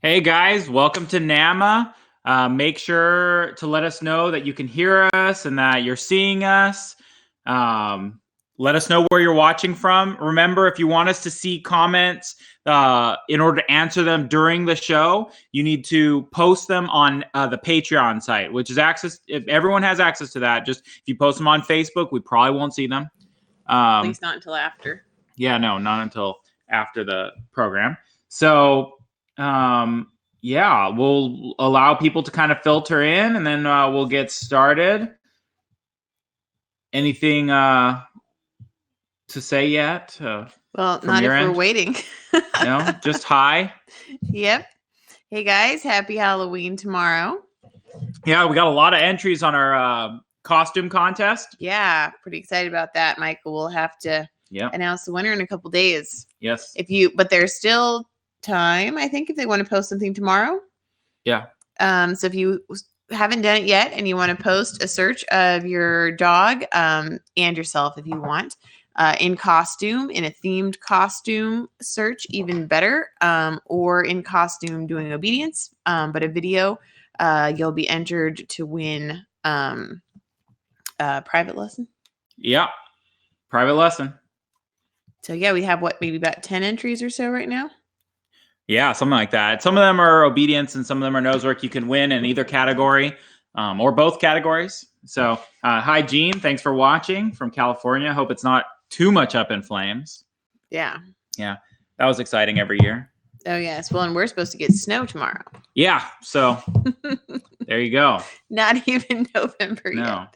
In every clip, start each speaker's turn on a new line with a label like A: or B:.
A: Hey guys, welcome to NAMA. Make sure to let us know that you can hear us and that you're seeing us. Let us know where you're watching from. Remember, if you want us to see comments in order to answer them during the show, you need to post them on the Patreon site, which is if everyone has access to that. Just if you post them on Facebook, we probably won't see them.
B: At least not until after.
A: Yeah, no, not until after the program. So, yeah, we'll allow people to kind of filter in, and then we'll get started. Anything to say yet?
B: Well, not if we're waiting.
A: No, just hi.
B: Yep. Hey guys, happy Halloween tomorrow.
A: Yeah, we got a lot of entries on our costume contest.
B: Yeah, pretty excited about that. Michael will have to announce the winner in a couple days.
A: Yes.
B: But there's still time, I think, if they want to post something tomorrow.
A: Yeah.
B: So if you haven't done it yet and you want to post a search of your dog and yourself if you want in costume, in a themed costume search, even better, or in costume doing obedience, but a video, you'll be entered to win private lesson.
A: Yeah. Private lesson.
B: So yeah, we have maybe about 10 entries or so right now.
A: Yeah, something like that. Some of them are obedience and some of them are nose work. You can win in either category or both categories. So hi, Jean. Thanks for watching from California. Hope it's not too much up in flames.
B: Yeah.
A: Yeah, that was exciting every year.
B: Oh, yes. Well, and we're supposed to get snow tomorrow.
A: Yeah, so there you go.
B: Not even November yet.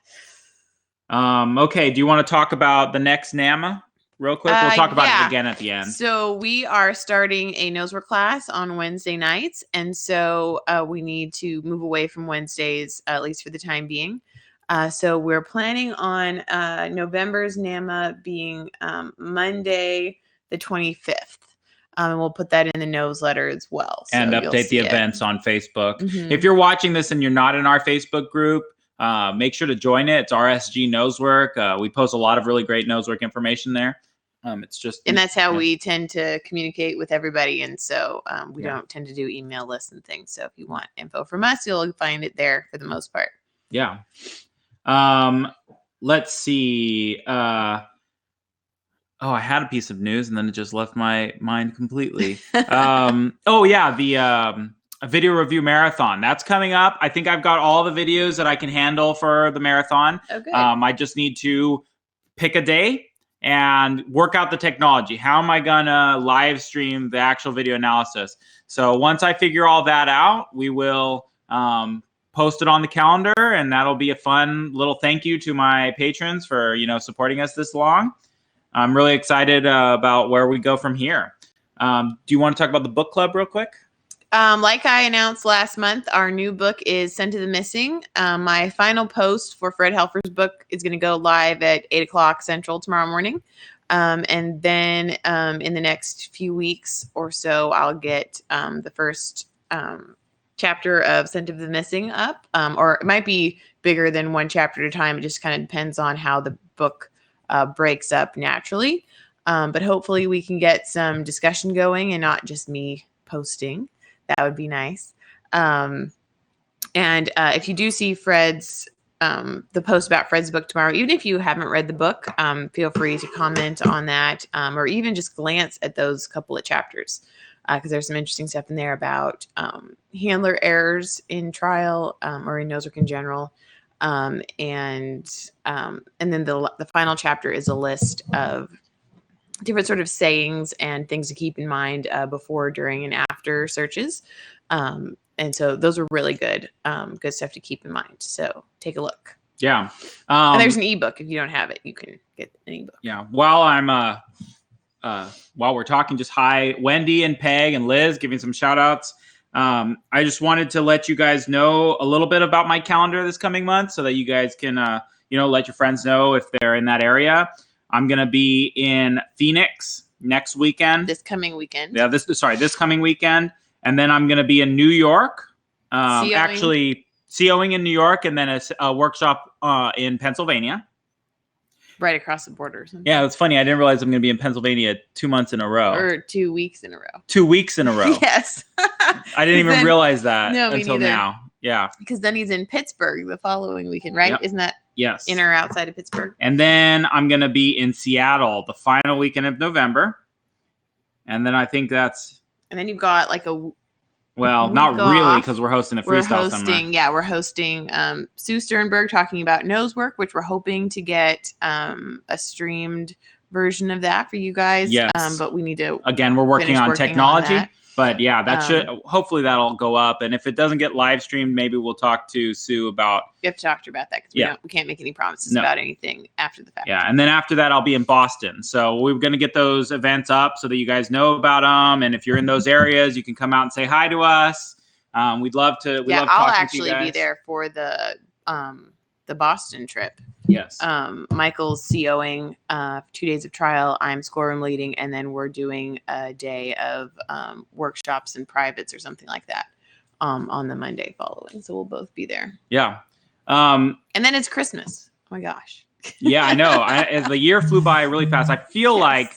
A: Okay, do you want to talk about the next NAMA? Real quick, we'll talk about it again at the end.
B: So we are starting a nosework class on Wednesday nights, and so we need to move away from Wednesdays, at least for the time being. So we're planning on November's NAMA being Monday the 25th. And we'll put that in the newsletter as well. So
A: and update the events on Facebook. Mm-hmm. If you're watching this and you're not in our Facebook group, make sure to join it. It's RSG Nosework. We post a lot of really great nosework information there. It's just,
B: and that's how we tend to communicate with everybody. And so we don't tend to do email lists and things. So if you want info from us, you'll find it there for the most part.
A: Yeah. Let's see. I had a piece of news and then it just left my mind completely. The video review marathon that's coming up. I think I've got all the videos that I can handle for the marathon.
B: Okay.
A: I just need to pick a day and work out the technology. How am I gonna live stream the actual video analysis? So once I figure all that out, we will post it on the calendar, and that'll be a fun little thank you to my patrons for supporting us this long. I'm really excited about where we go from here. Do you want to talk about the book club real quick?
B: Like I announced last month, our new book is Scent of the Missing. My final post for Fred Helfer's book is going to go live at 8 o'clock Central tomorrow morning. And then in the next few weeks or so, I'll get the first chapter of Scent of the Missing up. Or it might be bigger than one chapter at a time. It just kind of depends on how the book breaks up naturally. But hopefully we can get some discussion going and not just me posting. That would be nice. And if you do see Fred's, the post about Fred's book tomorrow, even if you haven't read the book, feel free to comment on that or even just glance at those couple of chapters because there's some interesting stuff in there about handler errors in trial or in nosework in general. And then the final chapter is a list of different sort of sayings and things to keep in mind before, during, and after searches. And so those are really good stuff to keep in mind. So take a look.
A: Yeah.
B: And there's an ebook. If you don't have it, you can get an ebook.
A: Yeah. While we're talking, just hi, Wendy and Peg and Liz, giving some shout outs. I just wanted to let you guys know a little bit about my calendar this coming month so that you guys can, let your friends know if they're in that area. I'm going to be in Phoenix next weekend.
B: This coming weekend.
A: Yeah, this coming weekend. And then I'm going to be in New York, actually COing in New York, and then a workshop in Pennsylvania.
B: right across the border or something.
A: Yeah, it's funny. I didn't realize I'm going to be in Pennsylvania 2 months in a row.
B: Or 2 weeks in a row.
A: 2 weeks in a row.
B: Yes.
A: I didn't even realize that until
B: neither.
A: now. Yeah.
B: Because then he's in Pittsburgh the following weekend, right?
A: Yep.
B: Isn't that
A: Yes.
B: in or outside of Pittsburgh?
A: And then I'm going to be in Seattle the final weekend of November. And then I think that's...
B: And then you've got like a...
A: Well, not really, because we're hosting a freestyle seminar.
B: Yeah, we're hosting Sue Sternberg talking about nose work, which we're hoping to get a streamed version of that for you guys.
A: Yes.
B: But we need to...
A: Again, we're working on technology.
B: that.
A: But yeah, that should hopefully that'll go up. And if it doesn't get live streamed, maybe we'll talk to Sue about.
B: You have to talk to her about that because we can't make any promises about anything after the fact.
A: Yeah, and then after that, I'll be in Boston. So we're going to get those events up so that you guys know about them. And if you're in those areas, you can come out and say hi to us. We'd love to. We love
B: I'll
A: talking
B: actually
A: to you guys.
B: be there for the Boston trip.
A: Yes.
B: Michael's COing 2 days of trial. I'm scoreroom leading, and then we're doing a day of workshops and privates or something like that on the Monday following. So we'll both be there.
A: Yeah.
B: And then it's Christmas. Oh my gosh.
A: Yeah, I know. As the year flew by really fast. I feel like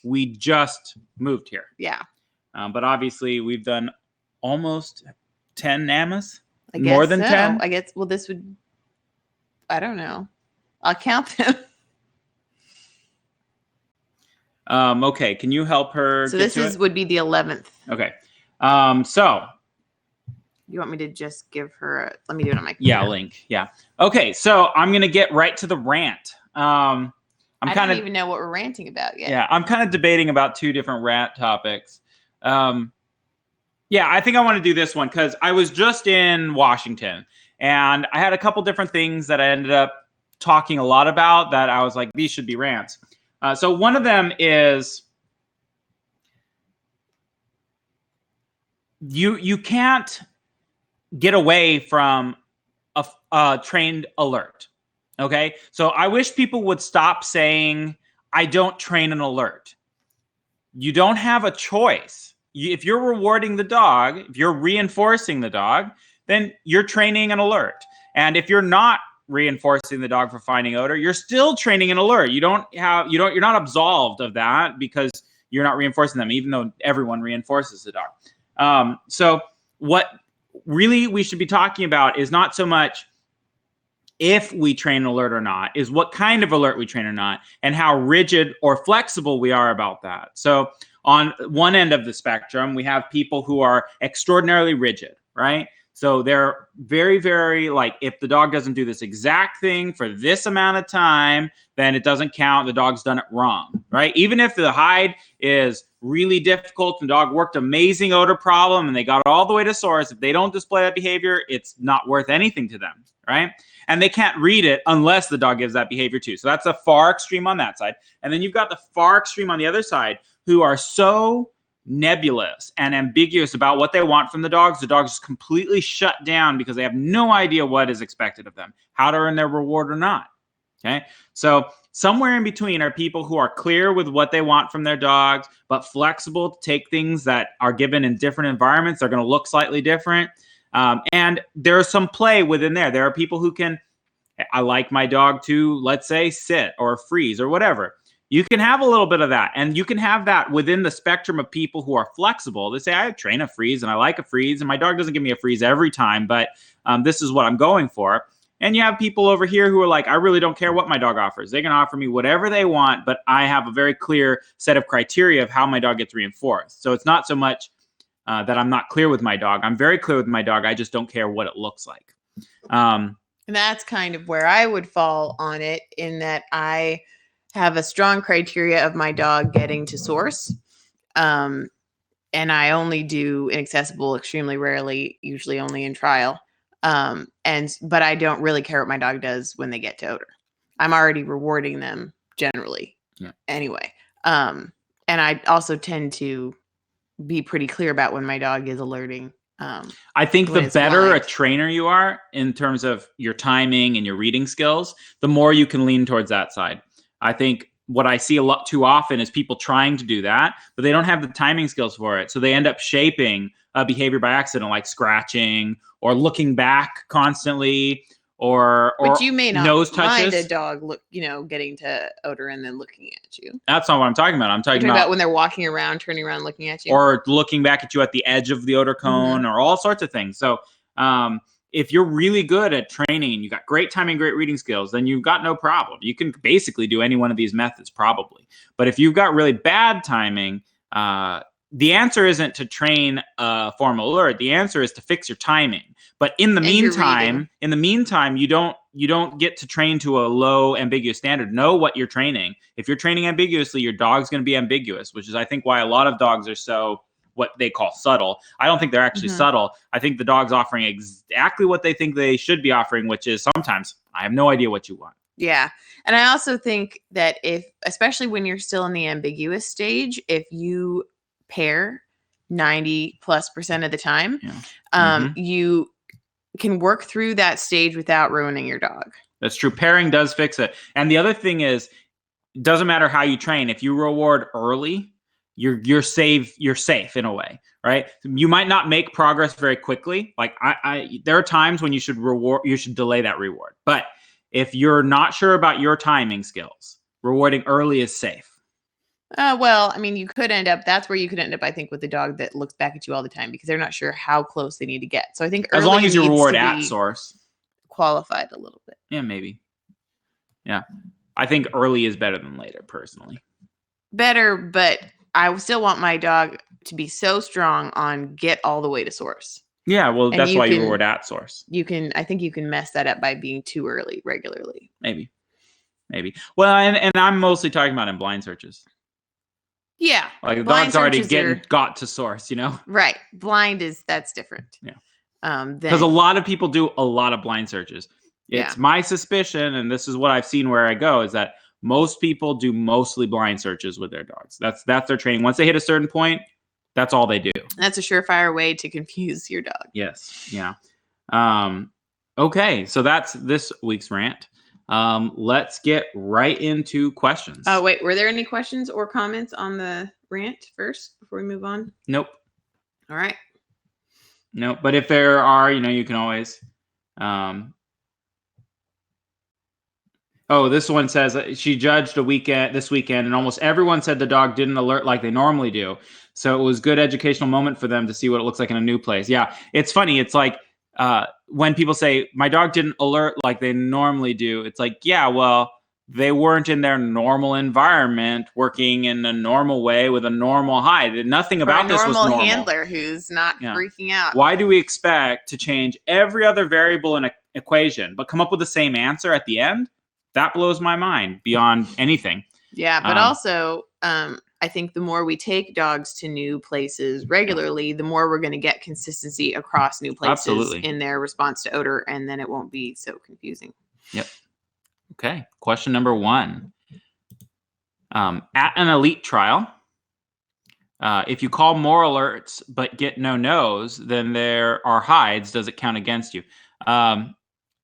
A: we just moved here.
B: Yeah.
A: But obviously, we've done almost 10 NAMAs.
B: I guess
A: More than
B: so.
A: 10?
B: I guess. Well, this would. I don't know. I'll count them.
A: Okay, can you help her?
B: So this would be the 11th.
A: Okay. So
B: you want me to just give her? Let me do it on my computer.
A: Yeah, link. Yeah. Okay, so I'm gonna get right to the rant. I
B: don't even know what we're ranting about yet.
A: Yeah, I'm kind of debating about 2 different rant topics. Yeah, I think I want to do this one because I was just in Washington and I had a couple different things that I ended up talking a lot about that I was like, these should be rants. So one of them is you can't get away from a trained alert. Okay, so I wish people would stop saying, I don't train an alert. You don't have a choice. If you're rewarding the dog, if you're reinforcing the dog, then you're training an alert. And if you're not reinforcing the dog for finding odor, you're still training an alert. You're not absolved of that because you're not reinforcing them, even though everyone reinforces the dog. So what really we should be talking about is not so much if we train an alert or not, is what kind of alert we train or not, and how rigid or flexible we are about that. So on one end of the spectrum, we have people who are extraordinarily rigid, right? So they're very, very like, if the dog doesn't do this exact thing for this amount of time, then it doesn't count. The dog's done it wrong, right? Even if the hide is really difficult and the dog worked amazing odor problem and they got it all the way to source, if they don't display that behavior, it's not worth anything to them, right? And they can't read it unless the dog gives that behavior too. So that's a far extreme on that side. And then you've got the far extreme on the other side who are so nebulous and ambiguous about what they want from the dogs. The dogs just completely shut down because they have no idea what is expected of them, how to earn their reward or not. Okay. So somewhere in between are people who are clear with what they want from their dogs, but flexible to take things that are given in different environments. They're going to look slightly different. And there's some play within there. There are people who can, I like my dog to, let's say, sit or freeze or whatever. You can have a little bit of that. And you can have that within the spectrum of people who are flexible. They say, I train a freeze and I like a freeze and my dog doesn't give me a freeze every time, but this is what I'm going for. And you have people over here who are like, I really don't care what my dog offers. They can offer me whatever they want, but I have a very clear set of criteria of how my dog gets reinforced. So it's not so much that I'm not clear with my dog. I'm very clear with my dog. I just don't care what it looks like.
B: And that's kind of where I would fall on it, in that I have a strong criteria of my dog getting to source. And I only do inaccessible extremely rarely, usually only in trial. But I don't really care what my dog does when they get to odor. I'm already rewarding them generally.
A: Yeah.
B: Anyway. And I also tend to be pretty clear about when my dog is alerting.
A: I think the better
B: blind.
A: a trainer you are in terms of your timing and your reading skills, the more you can lean towards that side. I think what I see a lot too often is people trying to do that, but they don't have the timing skills for it. So they end up shaping a behavior by accident, like scratching or looking back constantly or
B: But you may not
A: nose
B: mind
A: touches.
B: a dog getting to odor and then looking at you.
A: That's not what I'm talking about. I'm talking
B: You're talking
A: about
B: about when they're walking around, turning around, looking at you.
A: or looking back at you at the edge of the odor cone, or all sorts of things. So if you're really good at training, you got great timing, great reading skills, then you've got no problem. You can basically do any one of these methods probably. But if you've got really bad timing, the answer isn't to train a formal alert. The answer is to fix your timing. But in the meantime, you don't get to train to a low ambiguous standard. Know what you're training. If you're training ambiguously, your dog's going to be ambiguous, which is, I think, why a lot of dogs are so what they call subtle. I don't think they're actually subtle. I think the dog's offering exactly what they think they should be offering, which is sometimes I have no idea what you want.
B: Yeah. And I also think that especially when you're still in the ambiguous stage, if you pair 90+% of the time, you can work through that stage without ruining your dog.
A: That's true. Pairing does fix it. And the other thing is, it doesn't matter how you train. If you reward early, you're safe in a way, right? You might not make progress very quickly. Like there are times when you should delay that reward. But if you're not sure about your timing skills, rewarding early is safe.
B: Well, I mean, that's where you could end up, I think, with a dog that looks back at you all the time because they're not sure how close they need to get. So I think
A: as long as you reward at source,
B: qualified a little bit.
A: Yeah, maybe. Yeah. I think early is better than later, personally.
B: Better, but I still want my dog to be so strong on get all the way to source.
A: Yeah, well, that's why you reward at source.
B: I think you can mess that up by being too early regularly.
A: Maybe. Well, and I'm mostly talking about in blind searches.
B: Yeah.
A: Like the dog's already got to source,
B: Right. Blind that's different.
A: Yeah. Because a lot of people do a lot of blind searches. It's my suspicion, and this is what I've seen where I go, is that most people do mostly blind searches with their dogs. That's their training. Once they hit a certain point, that's all they do.
B: That's a surefire way to confuse your dog.
A: Yes. Yeah. Okay. So that's this week's rant. Let's get right into questions.
B: Oh, wait. Were there any questions or comments on the rant first before we move on?
A: Nope.
B: All right.
A: Nope. But if there are, you can always... Oh, this one says she judged this weekend, and almost everyone said the dog didn't alert like they normally do. So it was a good educational moment for them to see what it looks like in a new place. Yeah, it's funny. It's like when people say, my dog didn't alert like they normally do. It's like, yeah, well, they weren't in their normal environment, working in a normal way with a normal hide. Nothing about this was normal.
B: A normal handler who's not freaking out.
A: Why do we expect to change every other variable in an equation, but come up with the same answer at the end? That blows my mind beyond anything.
B: Yeah, but also, I think the more we take dogs to new places regularly, the more we're going to get consistency across new places in their response to odor, and then it won't be so confusing.
A: Yep. Okay. Question number 1. At an elite trial, if you call more alerts but get no no's, then there are hides. Does it count against you?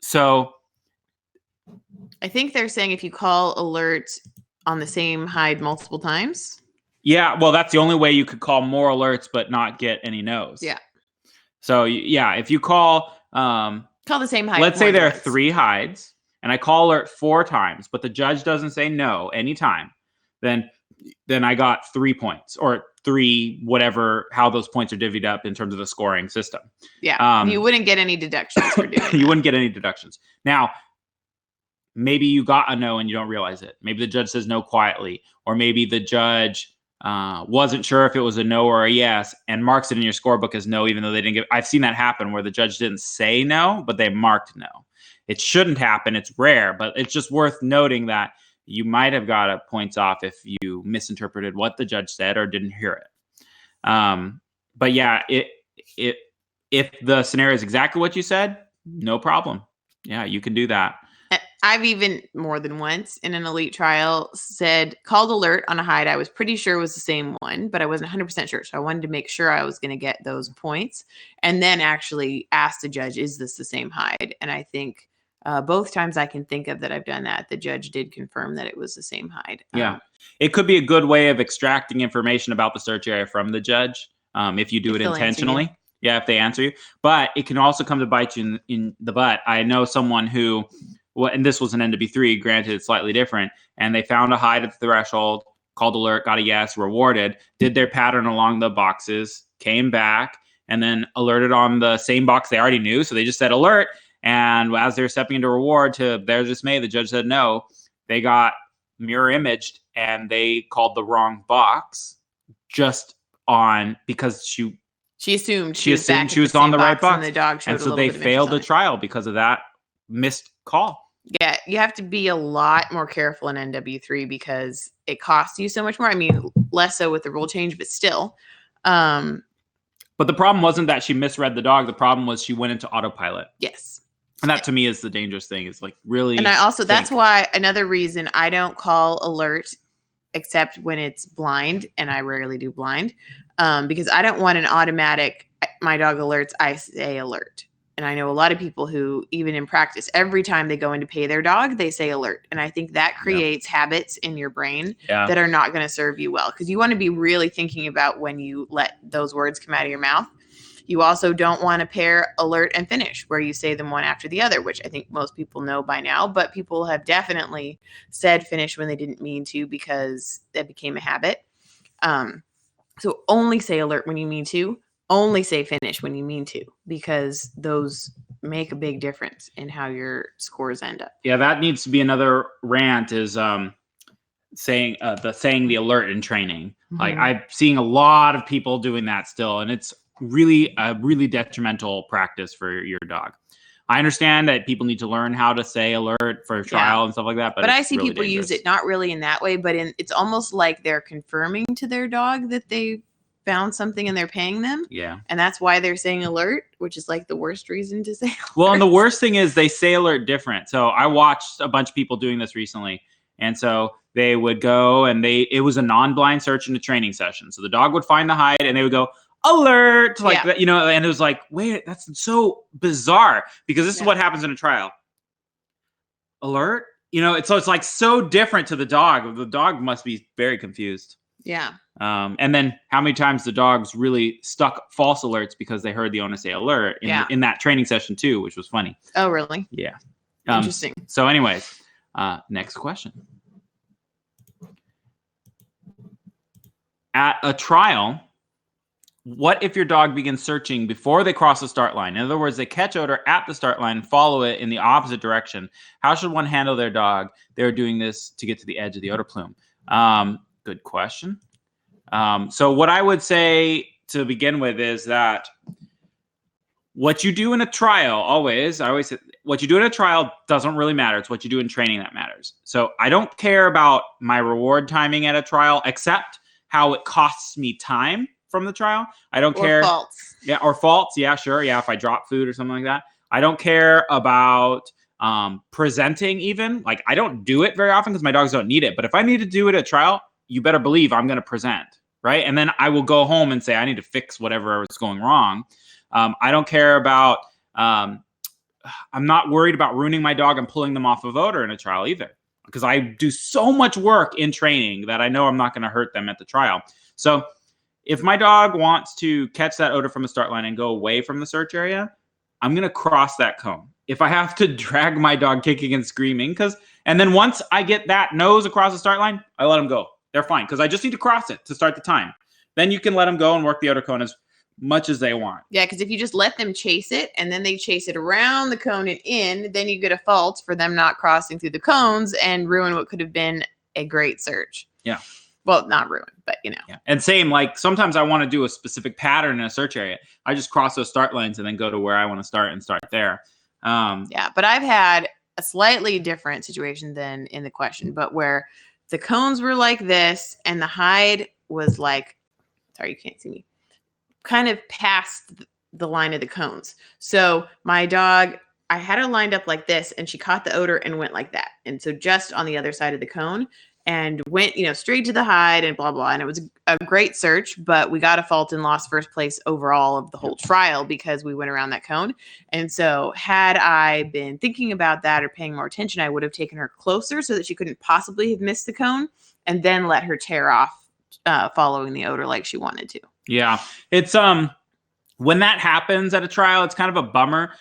A: So
B: I think they're saying if you call alerts on the same hide multiple times.
A: Yeah, well, that's the only way you could call more alerts but not get any no's.
B: Yeah.
A: So yeah, if you call
B: the same hide.
A: Let's say there are 3 hides, and I call alert 4 times, but the judge doesn't say no anytime, then I got 3 points, or 3 whatever, how those points are divvied up in terms of the scoring system.
B: Yeah, you wouldn't get any deductions for doing
A: You wouldn't get any deductions. Now, maybe you got a no and you don't realize it. Maybe the judge says no quietly, or maybe the judge wasn't sure if it was a no or a yes and marks it in your scorebook as no, even though they didn't give. I've seen that happen where the judge didn't say no, but they marked no. It shouldn't happen. It's rare, but it's just worth noting that you might have got a points off if you misinterpreted what the judge said or didn't hear it. But yeah, if the scenario is exactly what you said, no problem. Yeah, you can do that.
B: I've even more than once in an elite trial called alert on a hide. I was pretty sure it was the same one, but I wasn't 100% sure. So I wanted to make sure I was going to get those points, and then actually ask the judge, is this the same hide? And I think both times I can think of that I've done that, the judge did confirm that it was the same hide.
A: Yeah. It could be a good way of extracting information about the search area from the judge if you do it intentionally. Yeah, if they answer you. But it can also come to bite you in the butt. I know someone who, well, and this was an NW3, granted it's slightly different, and they found a hide at the threshold, called alert, got a yes, rewarded, did their pattern along the boxes, came back, and then alerted on the same box they already knew. So they just said alert. And as they were stepping into reward, to their dismay, the judge said no. They got mirror imaged and they called the wrong box just on because she
B: assumed
A: she
B: was back
A: assumed she
B: at
A: was
B: the
A: on
B: same
A: the right box.
B: and the dog showed
A: And
B: a
A: so
B: little
A: they
B: bit of
A: failed the
B: interest
A: trial because of that missed call.
B: Yeah, you have to be a lot more careful in NW3 because it costs you so much more. I mean, less so with the rule change, but still.
A: But the problem wasn't that she misread the dog. The problem was she went into autopilot.
B: Yes.
A: And that to me is the dangerous thing. It's like really.
B: And I also, that's why another reason I don't call alert except when it's blind, and I rarely do blind, because I don't want an automatic, my dog alerts, I say alert. And I know a lot of people who, even in practice, every time they go in to pay their dog, they say alert. And I think that creates habits in your brain that are not going to serve you well, because you want to be really thinking about when you let those words come out of your mouth. You also don't want to pair alert and finish where you say them one after the other, which I think most people know by now, but people have definitely said finish when they didn't mean to because that became a habit. So only say alert when you mean to, only say finish when you mean to, because those make a big difference in how your scores end up.
A: Yeah, that needs to be another rant, is saying the alert in training. Mm-hmm. Like I'm seeing a lot of people doing that still, and it's really a really detrimental practice for your dog. I understand that people need to learn how to say alert for trial and stuff like that,
B: but I see really people use it not really in that way, but it's almost like they're confirming to their dog that they found something and they're paying them.
A: Yeah.
B: And that's why they're saying alert, which is like the worst reason to say alert.
A: Well, and the worst thing is they say alert different. So I watched a bunch of people doing this recently. And so they would go and it was a non-blind search in a training session. So the dog would find the hide and they would go, alert, like that, and it was like, wait, that's so bizarre, because this is what happens in a trial. Alert, it's like so different to the dog. The dog must be very confused.
B: Yeah.
A: And then how many times the dogs really stuck false alerts because they heard the owner say alert in that training session too, which was funny.
B: Oh, really?
A: Yeah.
B: Interesting.
A: So anyways, next question. At a trial, what if your dog begins searching before they cross the start line? In other words, they catch odor at the start line and follow it in the opposite direction. How should one handle their dog? They're doing this to get to the edge of the odor plume. Good question. So what I would say to begin with is that what you do in a trial, I always say, what you do in a trial doesn't really matter. It's what you do in training that matters. So I don't care about my reward timing at a trial, except how it costs me time from the trial. I don't care.
B: Faults.
A: Yeah, or faults. Yeah, sure. Yeah, if I drop food or something like that. I don't care about presenting even. Like, I don't do it very often because my dogs don't need it. But if I need to do it at trial, you better believe I'm going to present, right? And then I will go home and say, I need to fix whatever is going wrong. I don't care about, I'm not worried about ruining my dog and pulling them off of odor in a trial either, because I do so much work in training that I know I'm not going to hurt them at the trial. So if my dog wants to catch that odor from the start line and go away from the search area, I'm going to cross that cone. If I have to drag my dog kicking and screaming, and then once I get that nose across the start line, I let them go. They're fine, because I just need to cross it to start the time. Then you can let them go and work the odor cone as much as they want.
B: Yeah, because if you just let them chase it and then they chase it around the cone and in, then you get a fault for them not crossing through the cones and ruin what could have been a great search.
A: Yeah.
B: Well, not ruined, but
A: Yeah. And same, like sometimes I want to do a specific pattern in a search area. I just cross those start lines and then go to where I want to start and start there.
B: Yeah, but I've had a slightly different situation than in the question, but where the cones were like this and the hide was like, sorry, you can't see me, kind of past the line of the cones. So my dog, I had her lined up like this and she caught the odor and went like that. And so just on the other side of the cone, and went, straight to the hide and blah, blah. And it was a great search, but we got a fault and lost first place overall of the whole trial because we went around that cone. And so had I been thinking about that or paying more attention, I would have taken her closer so that she couldn't possibly have missed the cone and then let her tear off following the odor like she wanted to.
A: Yeah. It's, when that happens at a trial, it's kind of a bummer.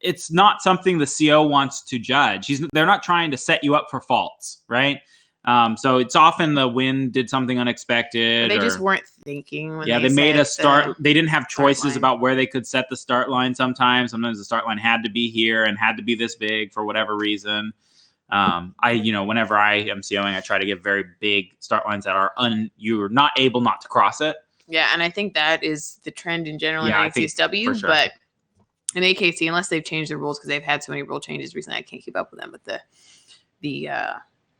A: It's not something the CO wants to judge. They're not trying to set you up for faults, right? So it's often the wind did something unexpected.
B: They just weren't thinking when
A: they made a start. They didn't have choices
B: line.
A: about where they could set the start line sometimes. Sometimes the start line had to be here and had to be this big for whatever reason. Whenever I am COing, I try to give very big start lines that are you're not able not to cross it.
B: Yeah, and I think that is the trend in general in
A: Yeah, I think
B: NCSW,
A: for sure.
B: but in AKC, unless they've changed the rules because they've had so many rule changes recently, I can't keep up with them. But the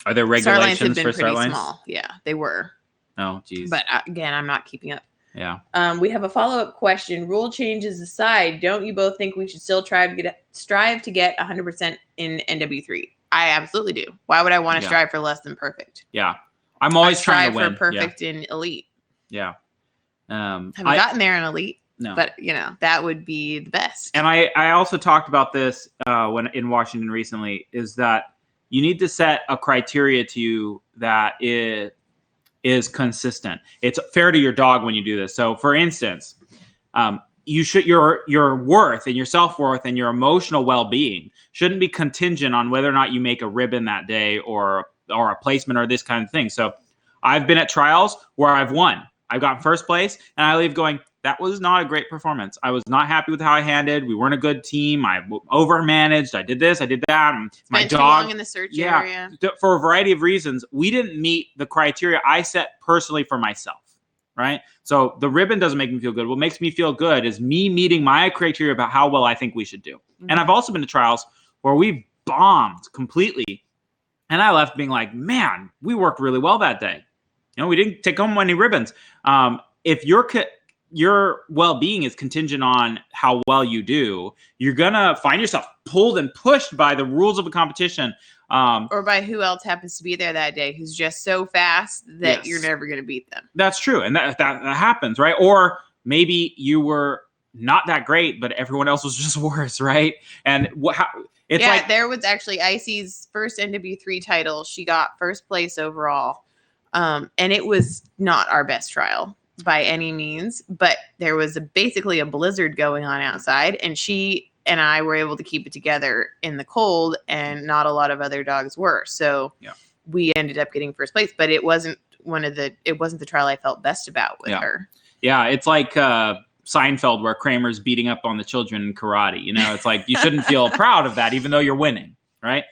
A: are there
B: start lines have
A: regulations
B: been
A: for
B: pretty
A: start lines?
B: small. Yeah, they were.
A: Oh, geez.
B: But again, I'm not keeping up.
A: Yeah.
B: We have a follow-up question. Rule changes aside, don't you both think we should still strive to get 100% in NW3? I absolutely do. Why would I want to strive for less than perfect?
A: Yeah. I'm always trying to win.
B: For perfect in elite.
A: Yeah.
B: Haven't gotten there in elite.
A: No.
B: But, that would be the best.
A: And I also talked about this when in Washington recently, is that you need to set a criteria to you that is consistent. It's fair to your dog when you do this. So, for instance, your worth and your self-worth and your emotional well-being shouldn't be contingent on whether or not you make a ribbon that day or a placement or this kind of thing. So I've been at trials where I've won. I've gotten first place and I leave going, that was not a great performance. I was not happy with how I handled. We weren't a good team. I overmanaged. I did this. I did that. My dog
B: too long in the search area.
A: For a variety of reasons, we didn't meet the criteria I set personally for myself. Right. So the ribbon doesn't make me feel good. What makes me feel good is me meeting my criteria about how well I think we should do. Mm-hmm. And I've also been to trials where we bombed completely. And I left being like, man, we worked really well that day. We didn't take home any ribbons. If your well-being is contingent on how well you do, you're going to find yourself pulled and pushed by the rules of a competition.
B: Or by who else happens to be there that day, who's just so fast that you're never going to beat them.
A: That's true. And that happens, right? Or maybe you were not that great, but everyone else was just worse, right? And there was actually Icy's first NW3 title. She got first place overall. And it was not our best trial by any means, but there was basically a blizzard going on outside, and she and I were able to keep it together in the cold, and not a lot of other dogs were. So we ended up getting first place, but it wasn't the trial I felt best about with her. Yeah. It's like Seinfeld where Kramer's beating up on the children in karate. It's like, you shouldn't feel proud of that, even though you're winning. Right.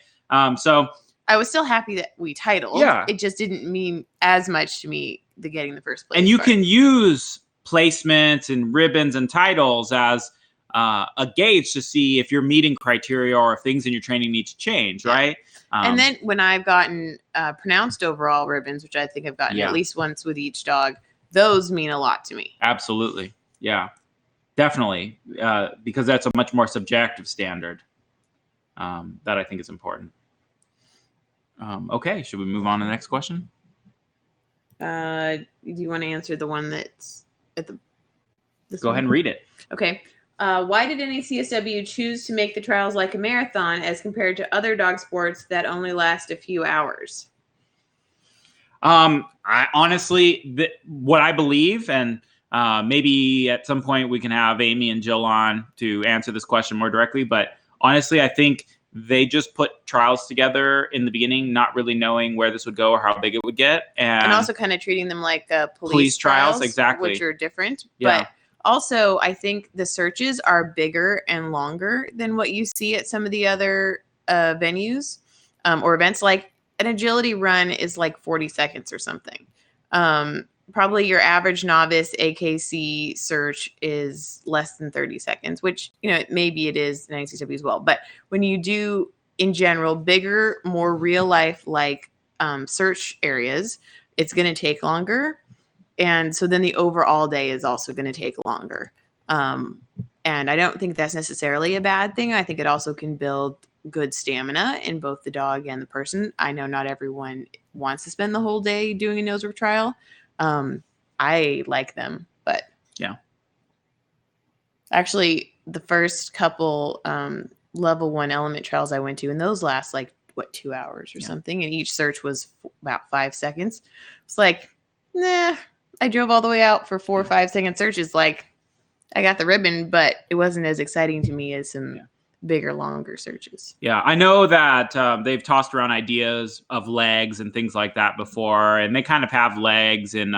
A: So I was still happy that we titled. Yeah. It just didn't mean as much to me getting the first place. And you can use placements and ribbons and titles as a gauge to see if you're meeting criteria or if things in your training need to change, right? And then when I've gotten pronounced overall ribbons, which I think I've gotten at least once with each dog, those mean a lot to me. Absolutely. Yeah, definitely. Because that's a much more subjective standard that I think is important. Okay, should we move on to the next question? Do you want to answer the one that's at the... Go ahead and read it. Okay. Why did NACSW choose to make the trials like a marathon as compared to other dog sports that only last a few hours? I honestly, what I believe, and maybe at some point we can have Amy and Jill on to answer this question more directly, but honestly, I think they just put trials together in the beginning, not really knowing where this would go or how big it would get. And also kind of treating them like police trials, exactly, which are different. Yeah. But also, I think the searches are bigger and longer than what you see at some of the other venues or events. Like an agility run is like 40 seconds or something. Probably your average novice AKC search is less than 30 seconds, which, maybe it is in NCSW as well. But when you do, in general, bigger, more real life like search areas, it's going to take longer. And so then the overall day is also going to take longer. And I don't think that's necessarily a bad thing. I think it also can build good stamina in both the dog and the person. I know not everyone wants to spend the whole day doing a nose work trial. I like them, but yeah. Actually, the first couple level 1 element trials I went to, and those last 2 hours or something, and each search was about 5 seconds. It's like, nah. I drove all the way out for 4 or 5 second searches.
B: I got the ribbon, but it wasn't as exciting to me as some bigger, longer searches.
A: Yeah, I know that they've tossed around ideas of legs and things like that before, and they kind of have legs in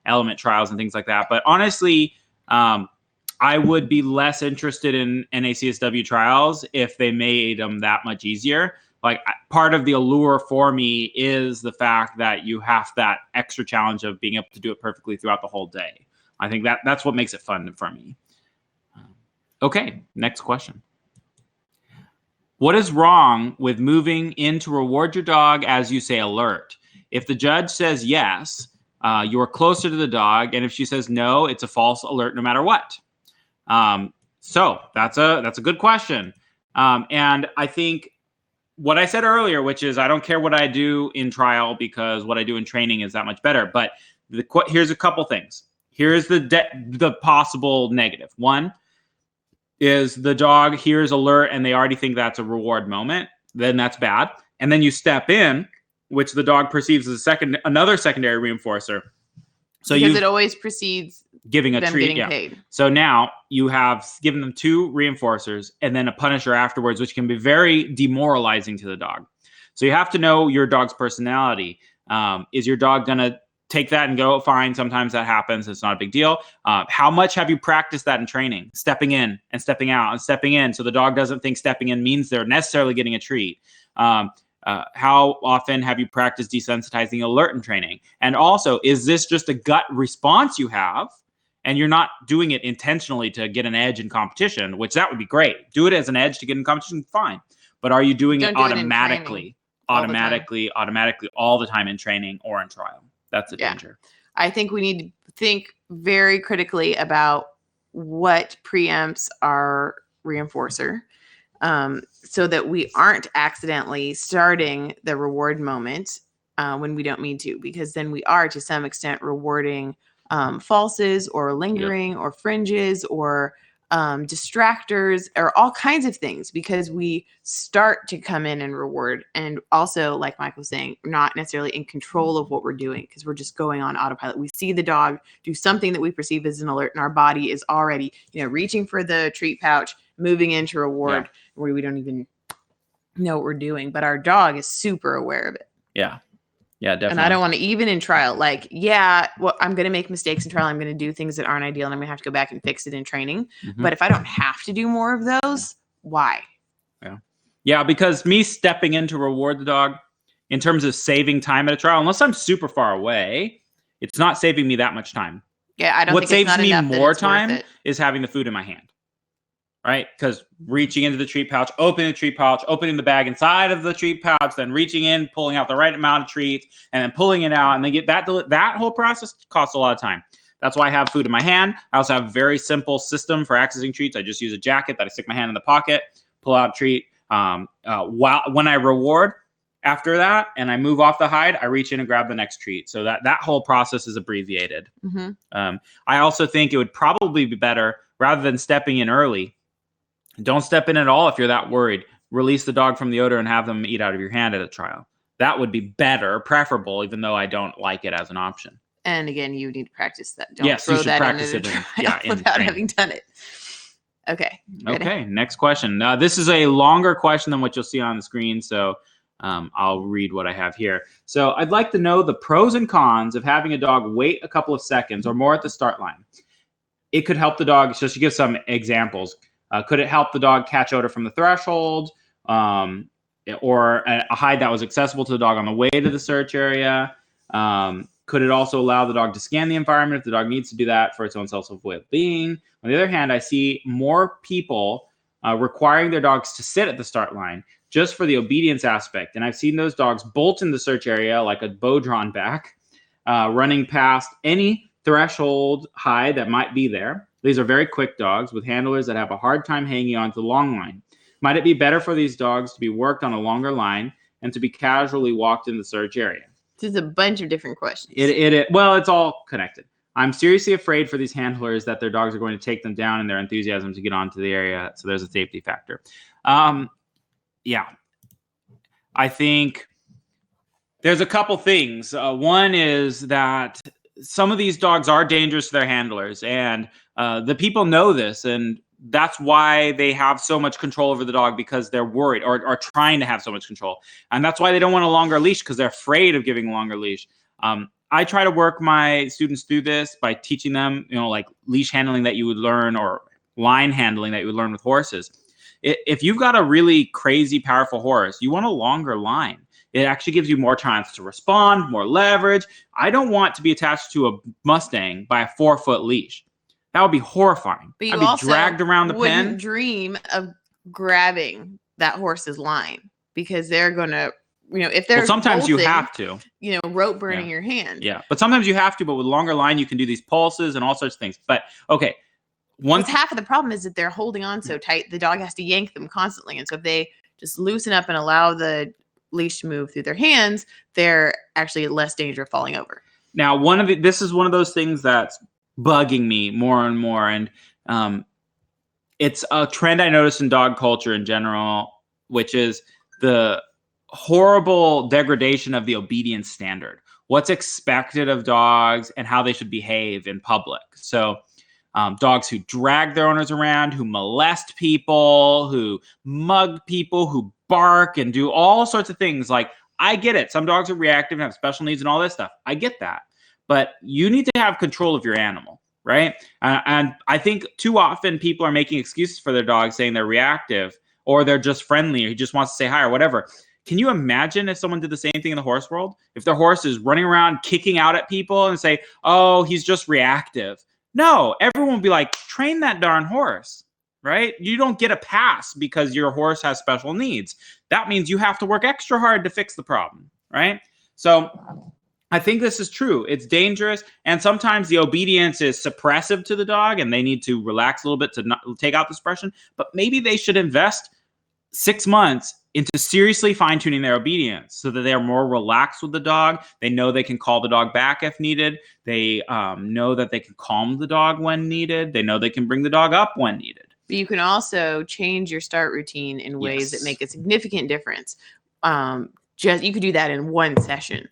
A: element trials and things like that. But honestly, I would be less interested in NACSW trials if they made them that much easier. Like, part of the allure for me is the fact that you have that extra challenge of being able to do it perfectly throughout the whole day. I think that's what makes it fun for me. Okay, next question. What is wrong with moving in to reward your dog as you say alert? If the judge says yes, you are closer to the dog, and if she says no, it's a false alert no matter what. So that's a good question. And I think what I said earlier, which is I don't care what I do in trial because what I do in training is that much better. But here's a couple things. Here's the possible negative. One is the dog hears alert and they already think that's a reward moment. Then that's bad. And then you step in, which the dog perceives as another secondary reinforcer. So
B: because it always precedes
A: giving a
B: them
A: treat.
B: getting paid.
A: So now you have given them 2 reinforcers and then a punisher afterwards, which can be very demoralizing to the dog. So you have to know your dog's personality. Is your dog going to take that and go, fine, sometimes that happens, it's not a big deal. How much have you practiced that in training? Stepping in and stepping out and stepping in, so the dog doesn't think stepping in means they're necessarily getting a treat. How often have you practiced desensitizing alert in training? And also, is this just a gut response you have and you're not doing it intentionally to get an edge in competition, which that would be great. Do it as an edge to get in competition, fine. But are you doing it automatically all the time in training or in trial? That's a danger.
B: I think we need to think very critically about what preempts our reinforcer, so that we aren't accidentally starting the reward moment when we don't mean to, because then we are to some extent rewarding falses or lingering or fringes or distractors or all kinds of things, because we start to come in and reward. And also, like Mike was saying, not necessarily in control of what we're doing because we're just going on autopilot. We see the dog do something that we perceive as an alert and our body is already, reaching for the treat pouch, moving into reward where we don't even know what we're doing. But our dog is super aware of it.
A: Yeah. Yeah, definitely.
B: And I don't want to, even in trial, I'm going to make mistakes in trial. I'm going to do things that aren't ideal and I'm going to have to go back and fix it in training. Mm-hmm. But if I don't have to do more of those, why?
A: Yeah, because me stepping in to reward the dog in terms of saving time at a trial, unless I'm super far away, it's not saving me that much time.
B: Yeah, I don't
A: think
B: it's not
A: saves me
B: enough
A: more time is having the food in my hand. Right? Because reaching into the treat pouch, opening the bag inside of the treat pouch, then reaching in, pulling out the right amount of treats, and then pulling it out, and then get that whole process costs a lot of time. That's why I have food in my hand. I also have a very simple system for accessing treats. I just use a jacket that I stick my hand in the pocket, pull out a treat. When I reward after that and I move off the hide, I reach in and grab the next treat. So that whole process is abbreviated. Mm-hmm. I also think it would probably be better, rather than stepping in early, don't step in at all if you're that worried. Release the dog from the odor and have them eat out of your hand at a trial. That would be better, preferable, even though I don't like it as an option.
B: And again, you need to practice that. Don't throw that into the trial without having done it. Okay.
A: Okay, next question. This is a longer question than what you'll see on the screen, so I'll read what I have here. So I'd like to know the pros and cons of having a dog wait a couple of seconds or more at the start line. It could help the dog, so she gives some examples. Could it help the dog catch odor from the threshold, or a hide that was accessible to the dog on the way to the search area? Could it also allow the dog to scan the environment if the dog needs to do that for its own self-well-being? On the other hand, I see more people requiring their dogs to sit at the start line just for the obedience aspect. And I've seen those dogs bolt in the search area like a bow drawn back, running past any threshold hide that might be there. These are very quick dogs with handlers that have a hard time hanging on to the long line. Might it be better for these dogs to be worked on a longer line and to be casually walked in the search area?
B: This is a bunch of different questions.
A: Well, it's all connected. I'm seriously afraid for these handlers that their dogs are going to take them down in their enthusiasm to get onto the area. So there's a safety factor. Yeah, I think there's a couple things. One is that some of these dogs are dangerous to their handlers, and the people know this, and that's why they have so much control over the dog, because they're worried or are trying to have so much control. And that's why they don't want a longer leash, because they're afraid of giving a longer leash. I try to work my students through this by teaching them, like leash handling that you would learn, or line handling that you would learn with horses. If you've got a really crazy, powerful horse, you want a longer line. It actually gives you more chance to respond, more leverage. I don't want to be attached to a Mustang by a 4-foot leash. That would be horrifying.
B: But you
A: I'd be
B: also
A: dragged around the
B: wouldn't
A: pen.
B: dream of grabbing that horse's line, because they're going to, if they're
A: Sometimes you
B: bolting,
A: have to.
B: Rope burning your hand.
A: Yeah, but sometimes you have to. But with longer line, you can do these pulses and all sorts of things. But okay,
B: Because half of the problem is that they're holding on so tight, the dog has to yank them constantly. And so if they just loosen up and allow the leash to move through their hands, they're actually at less danger of falling over.
A: Now, this is one of those things that's bugging me more and more, and it's a trend I noticed in dog culture in general, which is the horrible degradation of the obedience standard. What's expected of dogs and how they should behave in public. So dogs who drag their owners around, who molest people, who mug people, who bark and do all sorts of things. Like, I get it. Some dogs are reactive and have special needs and all this stuff. I get that. But you need to have control of your animal, right? And I think too often people are making excuses for their dogs, saying they're reactive, or they're just friendly, or he just wants to say hi, or whatever. Can you imagine if someone did the same thing in the horse world? If their horse is running around kicking out at people and say, oh, he's just reactive. No, everyone would be like, train that darn horse, right? You don't get a pass because your horse has special needs. That means you have to work extra hard to fix the problem, right? So I think this is true. It's dangerous. And sometimes the obedience is suppressive to the dog and they need to relax a little bit to not take out the suppression. But maybe they should invest 6 months into seriously fine-tuning their obedience so that they're more relaxed with the dog. They know they can call the dog back if needed. They know that they can calm the dog when needed. They know they can bring the dog up when needed.
B: But you can also change your start routine in ways that make a significant difference. You could do that in one session,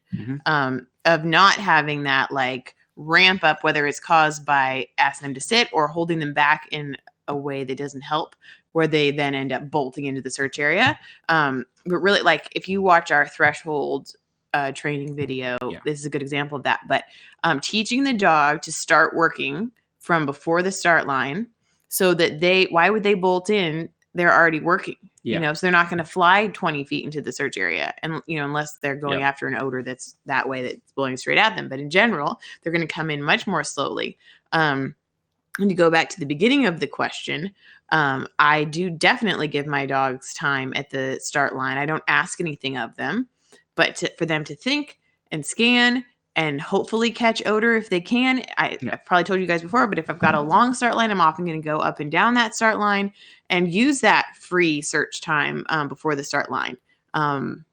B: of not having that like ramp up, whether it's caused by asking them to sit or holding them back in a way that doesn't help, where they then end up bolting into the search area. But really, like if you watch our threshold training video, this is a good example of that. But teaching the dog to start working from before the start line, so that why would they bolt in? They're already working, so they're not going to fly 20 feet into the search area, and unless they're going after an odor that's that way, that's blowing straight at them. But in general, they're going to come in much more slowly. And to go back to the beginning of the question, I do definitely give my dogs time at the start line. I don't ask anything of them, but for them to think and scan and hopefully catch odor if they can. I've probably told you guys before, but if I've got a long start line, I'm often going to go up and down that start line and use that free search time before the start line.
A: And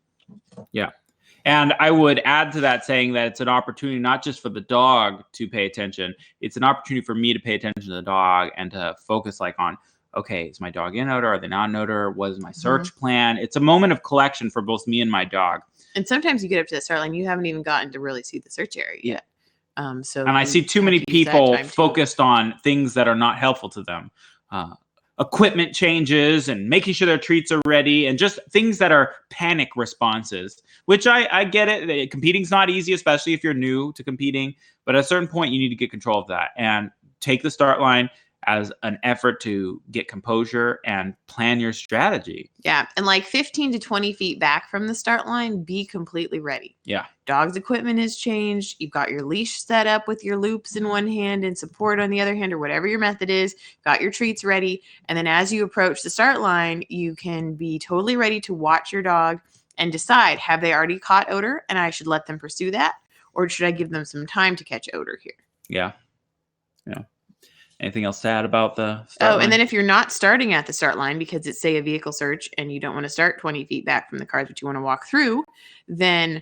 A: I would add to that saying that it's an opportunity not just for the dog to pay attention. It's an opportunity for me to pay attention to the dog and to focus on, okay, is my dog in odor? Are they not in odor? What is my search plan? It's a moment of collection for both me and my dog.
B: And sometimes you get up to the start line, you haven't even gotten to really see the search area yet. And
A: I see too many people focused on things that are not helpful to them. Equipment changes and making sure their treats are ready and just things that are panic responses, which I get it. Competing's not easy, especially if you're new to competing. But at a certain point, you need to get control of that and take the start line as an effort to get composure and plan your strategy.
B: Yeah. And 15 to 20 feet back from the start line, be completely ready.
A: Yeah.
B: Dog's equipment is changed. You've got your leash set up with your loops in one hand and support on the other hand, or whatever your method is. Got your treats ready. And then as you approach the start line, you can be totally ready to watch your dog and decide, have they already caught odor and I should let them pursue that? Or should I give them some time to catch odor here?
A: Yeah. Anything else sad about the start line?
B: And then if you're not starting at the start line because it's, say, a vehicle search and you don't want to start 20 feet back from the cars, but you want to walk through, then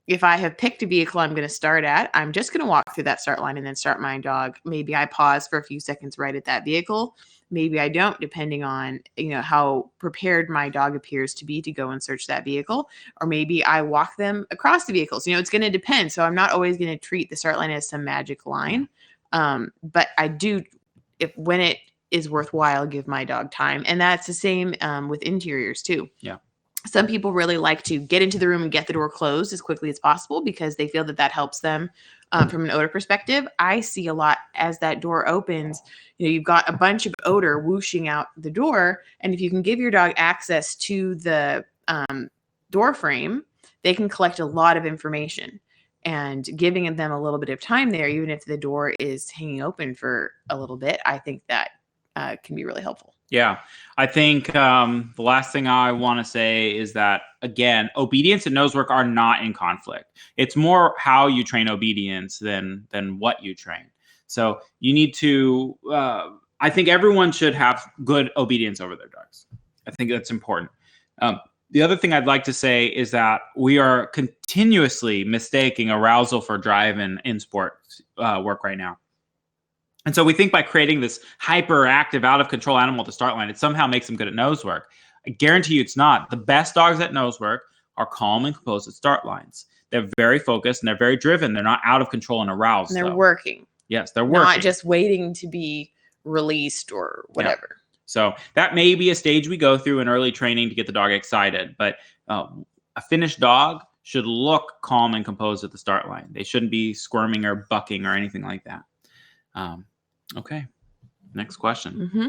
B: if I have picked a vehicle I'm going to start at, I'm just going to walk through that start line and then start my dog. Maybe I pause for a few seconds right at that vehicle. Maybe I don't, depending on, how prepared my dog appears to be to go and search that vehicle. Or maybe I walk them across the vehicles. It's going to depend. So I'm not always going to treat the start line as some magic line. But I do, when it is worthwhile, give my dog time. And that's the same with interiors too.
A: Yeah.
B: Some people really like to get into the room and get the door closed as quickly as possible because they feel that helps them from an odor perspective. I see a lot as that door opens, you've got a bunch of odor whooshing out the door. And if you can give your dog access to the door frame, they can collect a lot of information. And giving them a little bit of time there, even if the door is hanging open for a little bit, I think that can be really helpful.
A: Yeah, I think the last thing I want to say is that, again, obedience and nose work are not in conflict. It's more how you train obedience than what you train. So you need to, I think everyone should have good obedience over their dogs. I think that's important. The other thing I'd like to say is that we are continuously mistaking arousal for drive in sport work right now. And so we think by creating this hyperactive, out of control animal at the start line, it somehow makes them good at nose work. I guarantee you it's not. The best dogs at nose work are calm and composed at start lines. They're very focused and they're very driven. They're not out of control and aroused.
B: And they're working.
A: Yes, they're working.
B: Not just waiting to be released or whatever.
A: Yeah. So that may be a stage we go through in early training to get the dog excited. But a finished dog should look calm and composed at the start line. They shouldn't be squirming or bucking or anything like that. Okay, next question.
B: Mm-hmm.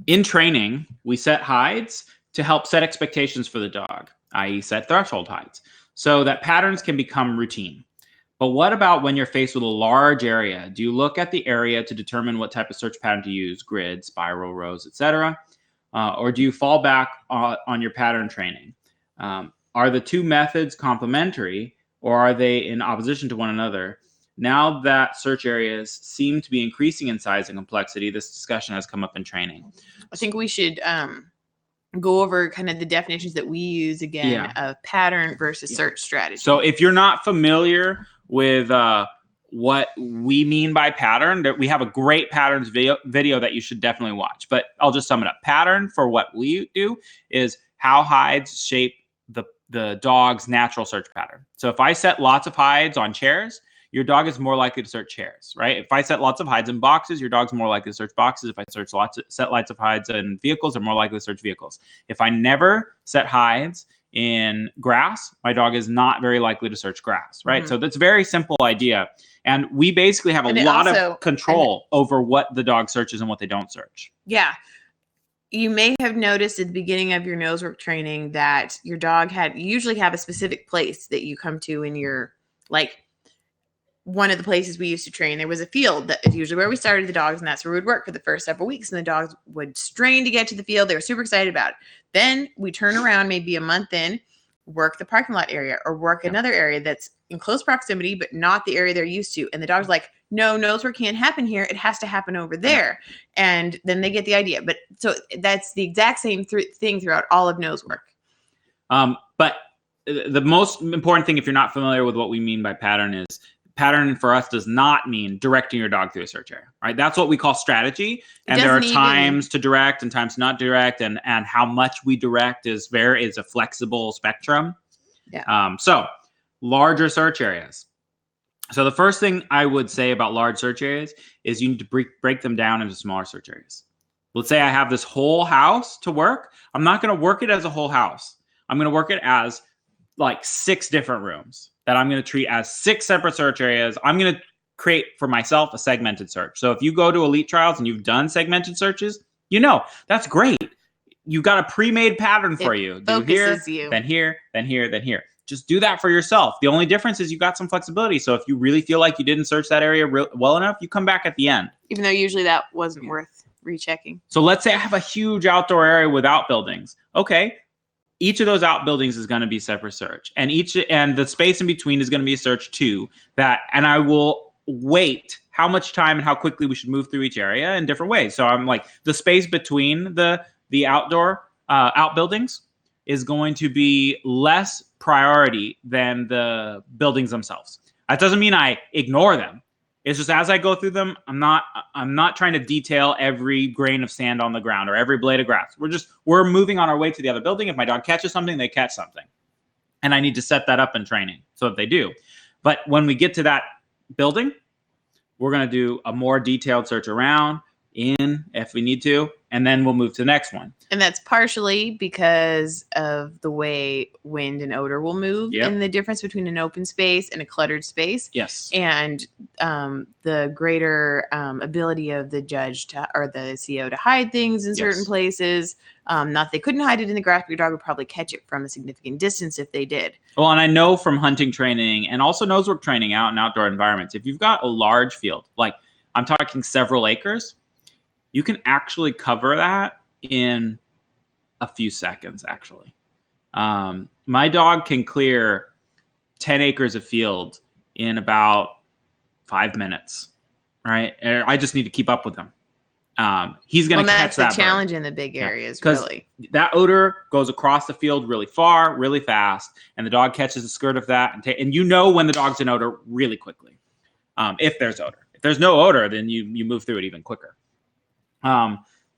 A: In training, we set hides to help set expectations for the dog, i.e. set threshold hides, so that patterns can become routine. But what about when you're faced with a large area? Do you look at the area to determine what type of search pattern to use, grid, spiral, rows, etc.? Or do you fall back on your pattern training? Are the two methods complementary, or are they in opposition to one another? Now that search areas seem to be increasing in size and complexity, this discussion has come up in training.
B: I think we should go over kind of the definitions that we use again of pattern versus search strategy.
A: So if you're not familiar with what we mean by pattern, that we have a great patterns video that you should definitely watch. But I'll just sum it up. Pattern for what we do is how hides shape the dog's natural search pattern. So if I set lots of hides on chairs, your dog is more likely to search chairs, right? If I set lots of hides in boxes, your dog's more likely to search boxes. If I set lots of hides in vehicles, they're more likely to search vehicles. If I never set hides in grass, my dog is not very likely to search grass, right? Mm-hmm. So that's a very simple idea. And we basically have a lot of control over what the dog searches and what they don't search.
B: Yeah. You may have noticed at the beginning of your nose work training that your dog you usually have a specific place that you come to in your, like, one of the places we used to train, there was a field that is usually where we started the dogs, and that's where we'd work for the first several weeks. And the dogs would strain to get to the field. They were super excited about it. Then we turn around maybe a month in, work the parking lot area or work another area that's in close proximity, but not the area they're used to. And the dog's like, no, nose work can't happen here. It has to happen over there. And then they get the idea. But so that's the exact same thing throughout all of nose work.
A: But the most important thing, if you're not familiar with what we mean by pattern, is pattern for us does not mean directing your dog through a search area, right? That's what we call strategy. And there are times to direct and times not direct. And how much we direct is a flexible spectrum.
B: Yeah.
A: So larger search areas. So the first thing I would say about large search areas is you need to break them down into smaller search areas. Let's say I have this whole house to work. I'm not going to work it as a whole house. I'm going to work it as like 6 different rooms that I'm going to treat as 6 separate search areas. I'm going to create for myself a segmented search. So if you go to Elite Trials and you've done segmented searches, that's great. You got a pre-made pattern for you. Do here, then here, then here, then here. Just do that for yourself. The only difference is you got some flexibility. So if you really feel like you didn't search that area well enough, you come back at the end.
B: Even though usually that wasn't worth rechecking.
A: So let's say I have a huge outdoor area with outbuildings. Okay. Each of those outbuildings is going to be separate search, and the space in between is going to be a search too. And I will weight how much time and how quickly we should move through each area in different ways. So I'm like, the space between the outdoor outbuildings is going to be less priority than the buildings themselves. That doesn't mean I ignore them. It's just as I go through them, I'm not trying to detail every grain of sand on the ground or every blade of grass. We're moving on our way to the other building. If my dog catches something, they catch something. And I need to set that up in training so that they do. But when we get to that building, we're going to do a more detailed search around, in, if we need to, and then we'll move to the next one.
B: And that's partially because of the way wind and odor will move and the difference between an open space and a cluttered space.
A: Yes.
B: And the greater ability of the judge or the CO to hide things in certain places. Not they couldn't hide it in the grass, but your dog would probably catch it from a significant distance if they did.
A: Well, and I know from hunting training and also nosework training out in outdoor environments, if you've got a large field, like I'm talking several acres, you can actually cover that in a few seconds, actually. My dog can clear 10 acres of field in about 5 minutes, right? And I just need to keep up with him. He's going to catch that
B: That's the challenge in the big areas, really.
A: That odor goes across the field really far, really fast, and the dog catches a skirt of that. And you know when the dog's in odor really quickly, if there's odor. If there's no odor, then you move through it even quicker.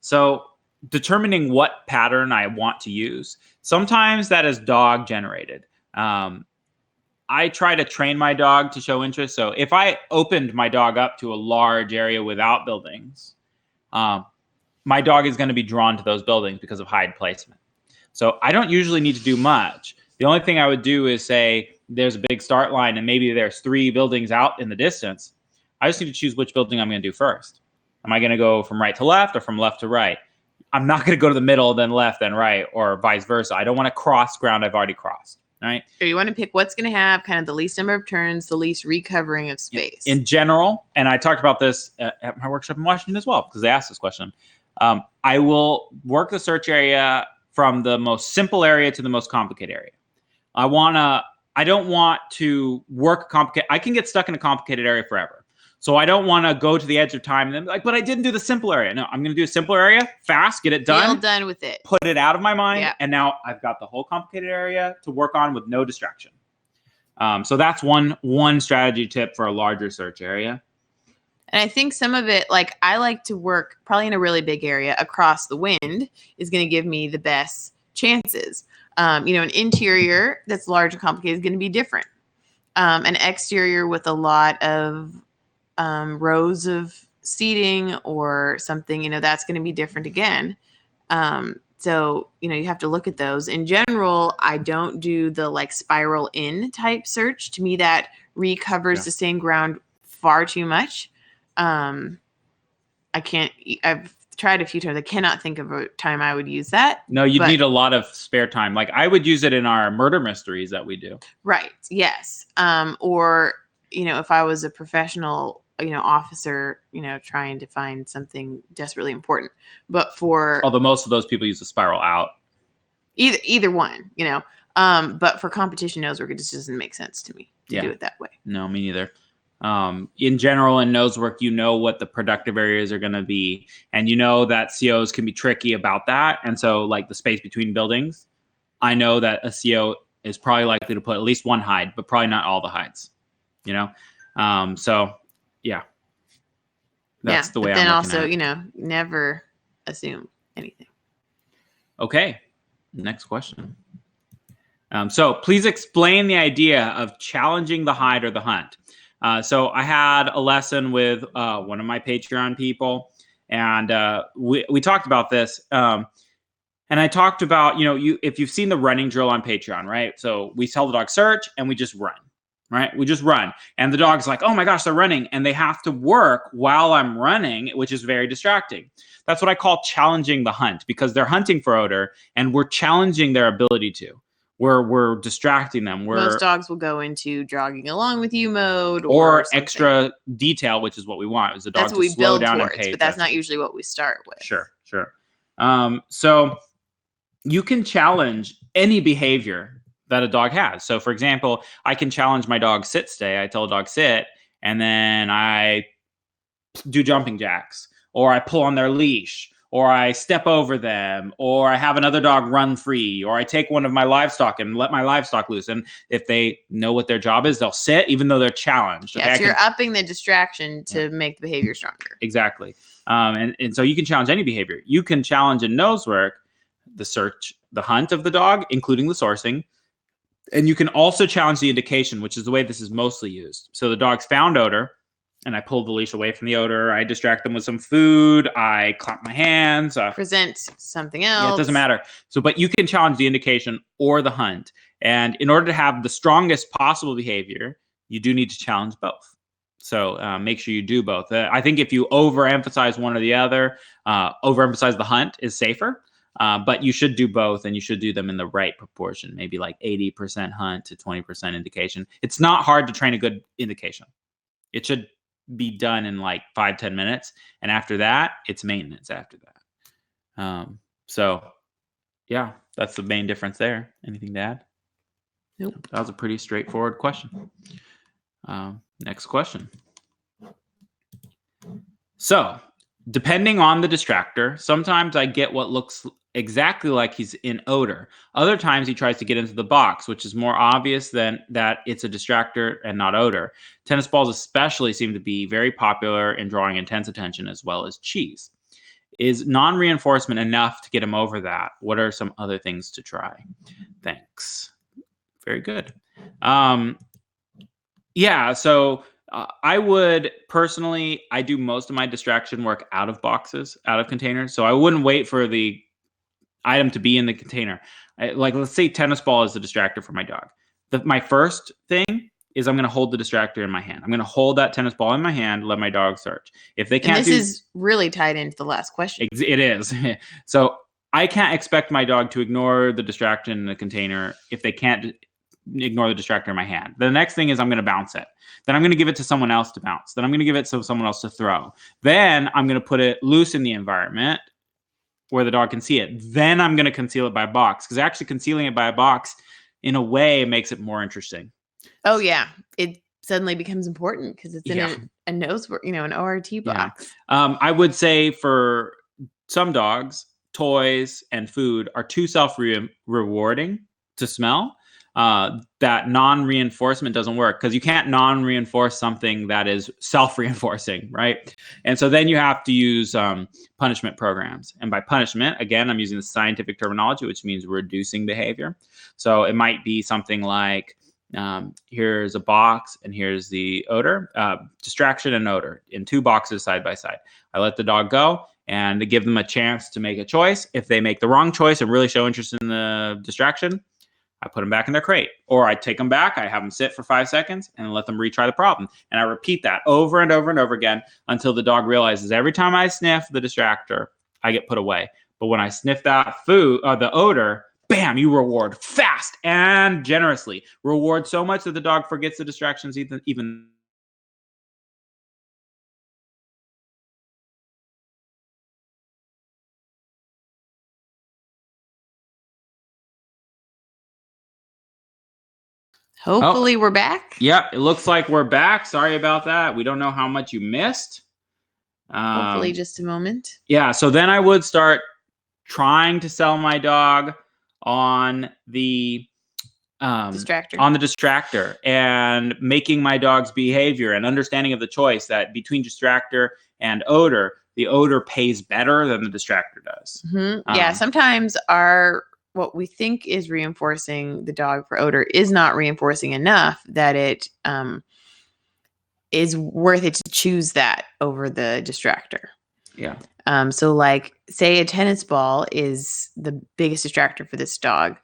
A: So determining what pattern I want to use, sometimes that is dog generated. I try to train my dog to show interest. So if I opened my dog up to a large area without buildings, my dog is going to be drawn to those buildings because of hide placement. So I don't usually need to do much. The only thing I would do is say there's a big start line and maybe there's 3 buildings out in the distance. I just need to choose which building I'm going to do first. Am I going to go from right to left or from left to right? I'm not going to go to the middle, then left, then right, or vice versa. I don't want to cross ground I've already crossed. All right.
B: So you want to pick what's going to have kind of the least number of turns, the least recovering of space.
A: In general, and I talked about this at my workshop in Washington as well, because they asked this question. I will work the search area from the most simple area to the most complicated area. I don't want to work complicated. I can get stuck in a complicated area forever. So I don't want to go to the edge of time and then be like, but I didn't do the simple area. No, I'm going to do a simple area, fast, get it done.
B: Feel done with it.
A: Put it out of my mind. And now I've got the whole complicated area to work on with no distraction. So that's one strategy tip for a larger search area.
B: And I think some of it, like I like to work probably in a really big area across the wind is going to give me the best chances. An interior that's large and complicated is going to be different. An exterior with a lot of rows of seating or something, that's going to be different again. So, you have to look at those. In general, I don't do the like spiral in type search. To me, that recovers the same ground far too much. I've tried a few times. I cannot think of a time I would use that.
A: No, you'd need a lot of spare time. Like I would use it in our murder mysteries that we do.
B: Right. Yes. Or, if I was a professional officer, trying to find something desperately important. But
A: although most of those people use the spiral out.
B: Either one, but for competition nosework, it just doesn't make sense to me to do it that way.
A: No, me neither. In general, in nosework, what the productive areas are going to be. And that COs can be tricky about that. And so like the space between buildings, I know that a CO is probably likely to put at least one hide, but probably not all the hides, so yeah, that's the way I'm looking at it.
B: Then also, never assume anything.
A: Okay, next question. So please explain the idea of challenging the hide or the hunt. So I had a lesson with one of my Patreon people, and we talked about this. And I talked about, if you've seen the running drill on Patreon, right? So we tell the dog search and we just run. Right? We just run. And the dog's like, oh my gosh, they're running. And they have to work while I'm running, which is very distracting. That's what I call challenging the hunt, because they're hunting for odor and we're challenging their ability to. We're distracting them.
B: Most dogs will go into jogging along with you mode
A: or extra detail, which is what we want. Is the dog to slow down and pay attention.
B: But that's not usually what we start with.
A: Sure. So you can challenge any behavior that a dog has. So for example, I can challenge my dog sit stay. I tell a dog sit, and then I do jumping jacks, or I pull on their leash, or I step over them, or I have another dog run free, or I take one of my livestock and let my livestock loose. And if they know what their job is, they'll sit even though they're challenged.
B: Yeah, so you're upping the distraction to make the behavior stronger.
A: Exactly. And so you can challenge any behavior. You can challenge in nose work, the search, the hunt of the dog, including the sourcing. And you can also challenge the indication, which is the way this is mostly used. So the dog's found odor, and I pull the leash away from the odor. I distract them with some food. I clap my hands.
B: Present something else.
A: Yeah, it doesn't matter. So, but you can challenge the indication or the hunt. And in order to have the strongest possible behavior, you do need to challenge both. So make sure you do both. I think if you overemphasize one or the other, overemphasize the hunt is safer. But you should do both, and you should do them in the right proportion, maybe like 80% hunt to 20% indication. It's not hard to train a good indication. It should be done in like 5-10 minutes. And after that, it's maintenance after that. So yeah, that's the main difference there. Anything to add?
B: Nope.
A: That was a pretty straightforward question. Next question. So depending on the distractor, sometimes I get what looks exactly like he's in odor. Other times he tries to get into the box, which is more obvious than that it's a distractor and not odor. Tennis balls especially seem to be very popular in drawing intense attention, as well as cheese. Is non-reinforcement enough to get him over that? What are some other things to try? Thanks. Very good. Yeah, so I would personally, I do most of my distraction work out of boxes, out of containers. So I wouldn't wait for the item to be in the container. Like, let's say tennis ball is the distractor for my dog. My first thing is I'm going to hold the distractor in my hand. I'm going to hold that tennis ball in my hand, let my dog search. If they can't,
B: and this is really tied into the last question.
A: It is. So I can't expect my dog to ignore the distraction in the container if they can't ignore the distractor in my hand. The next thing is I'm going to bounce it. Then I'm going to give it to someone else to bounce. Then I'm going to give it to someone else to throw. Then I'm going to put it loose in the environment where the dog can see it. Then I'm going to conceal it by a box, because actually concealing it by a box in a way makes it more interesting.
B: Oh yeah, it suddenly becomes important because it's in a nose, an ORT box.
A: Yeah. I would say for some dogs, toys and food are too self-rewarding to smell. That non-reinforcement doesn't work, because you can't non-reinforce something that is self-reinforcing, right? And so then you have to use punishment programs. And by punishment, again, I'm using the scientific terminology, which means reducing behavior. So it might be something like, here's a box and here's the odor, distraction and odor in 2 boxes side by side. I let the dog go and give them a chance to make a choice. If they make the wrong choice and really show interest in the distraction, I put them back in their crate, or I take them back. I have them sit for 5 seconds and let them retry the problem. And I repeat that over and over and over again until the dog realizes every time I sniff the distractor, I get put away. But when I sniff that food, the odor, bam, you reward fast and generously. Reward so much that the dog forgets the distractions even.
B: Hopefully we're back.
A: Yep, it looks like we're back. Sorry about that. We don't know how much you missed.
B: Hopefully just a moment.
A: Yeah, so then I would start trying to sell my dog on the distractor and making my dog's behavior and understanding of the choice that between distractor and odor, the odor pays better than the distractor does.
B: Mm-hmm. Yeah, sometimes what we think is reinforcing the dog for odor is not reinforcing enough that it is worth it to choose that over the distractor.
A: Yeah.
B: So like, say a tennis ball is the biggest distractor for this dog.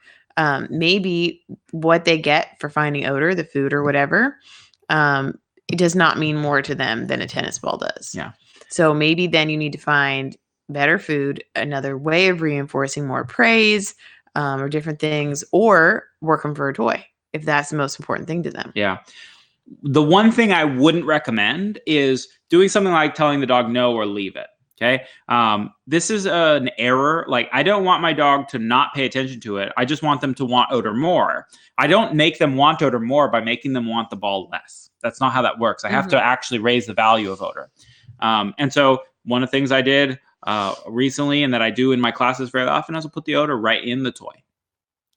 B: Maybe what they get for finding odor, the food or whatever, it does not mean more to them than a tennis ball does.
A: Yeah.
B: So maybe then you need to find better food, another way of reinforcing, more praise, or different things, or work them for a toy if that's the most important thing to them.
A: Yeah. The one thing I wouldn't recommend is doing something like telling the dog no or leave it. Okay. This is an error. Like, I don't want my dog to not pay attention to it. I just want them to want odor more. I don't make them want odor more by making them want the ball less. That's not how that works. I have to actually raise the value of odor. And so one of the things I did recently and that I do in my classes very often is I'll put the odor right in the toy,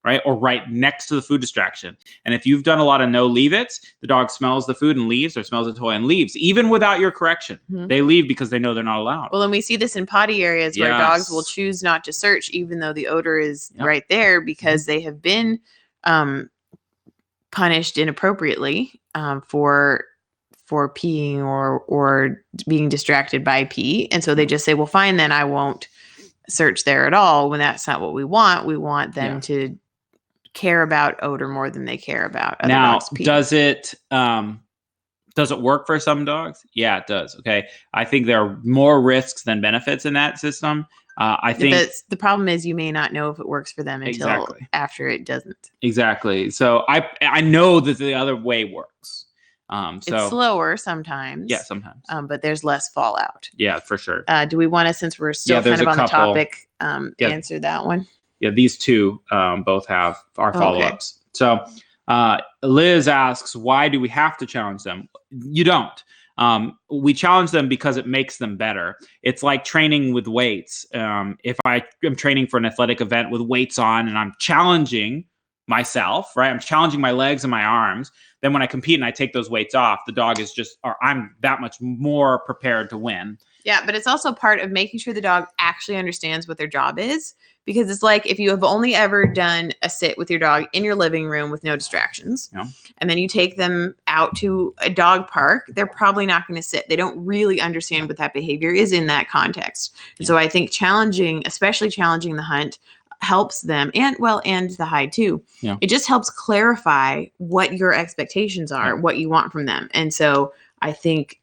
A: right? Or right next to the food distraction. And if you've done a lot of no leave it's, the dog smells the food and leaves, or smells the toy and leaves, even without your correction. They leave because they know they're not allowed.
B: Well, and we see this in potty areas where dogs will choose not to search, even though the odor is right there, because they have been punished inappropriately for peeing or being distracted by pee. And so they just say, well, fine, then I won't search there at all, when that's not what we want. We want them to care about odor more than they care about other dogs' pee.
A: Does it work for some dogs? Yeah, it does. Okay. I think there are more risks than benefits in that system. I think
B: the problem is you may not know if it works for them until after it doesn't.
A: Exactly. So I know that the other way works.
B: It's slower sometimes.
A: Yeah, sometimes.
B: But there's less fallout.
A: Yeah, for sure.
B: Do we want to, since we're still kind of on the topic, answer that one?
A: Yeah, these two both have our follow-ups. Okay. So Liz asks, why do we have to challenge them? You don't. We challenge them because it makes them better. It's like training with weights. If I am training for an athletic event with weights on and I'm challenging myself, right? I'm challenging my legs and my arms. Then when I compete and I take those weights off, the dog is I'm that much more prepared to win.
B: Yeah, but it's also part of making sure the dog actually understands what their job is. Because it's like if you have only ever done a sit with your dog in your living room with no distractions, and then you take them out to a dog park, they're probably not going to sit. They don't really understand what that behavior is in that context. So I think especially challenging the hunt, helps them, and the hide too. It just helps clarify what your expectations are, what you want from them. And so I think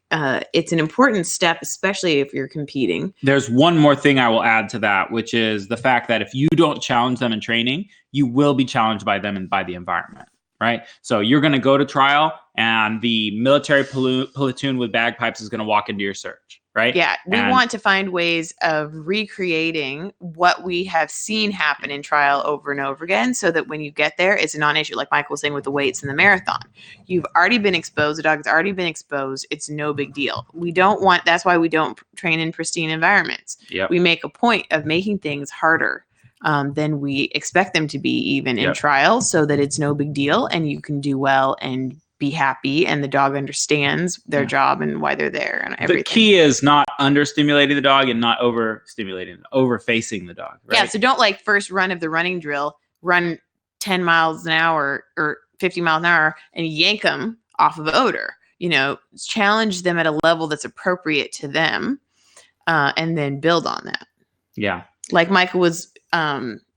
B: it's an important step, especially if you're competing.
A: There's one more thing I will add to that, which is the fact that if you don't challenge them in training, you will be challenged by them and by the environment, right? So you're going to go to trial and the military platoon with bagpipes is going to walk into your search, right?
B: Yeah, we want to find ways of recreating what we have seen happen in trial over and over again, so that when you get there, it's a non-issue. Like Michael was saying with the weights in the marathon, you've already been exposed. The dog's already been exposed. It's no big deal. That's why we don't train in pristine environments.
A: Yep.
B: We make a point of making things harder than we expect them to be, even in trial, so that it's no big deal and you can do well and be happy, and the dog understands their job and why they're there and everything.
A: The key is not understimulating the facing the dog, right?
B: Yeah, so don't first run of the running drill, run 10 miles an hour or 50 miles an hour and yank them off of odor. Challenge them at a level that's appropriate to them, and then build on that.
A: Yeah.
B: Like Michael was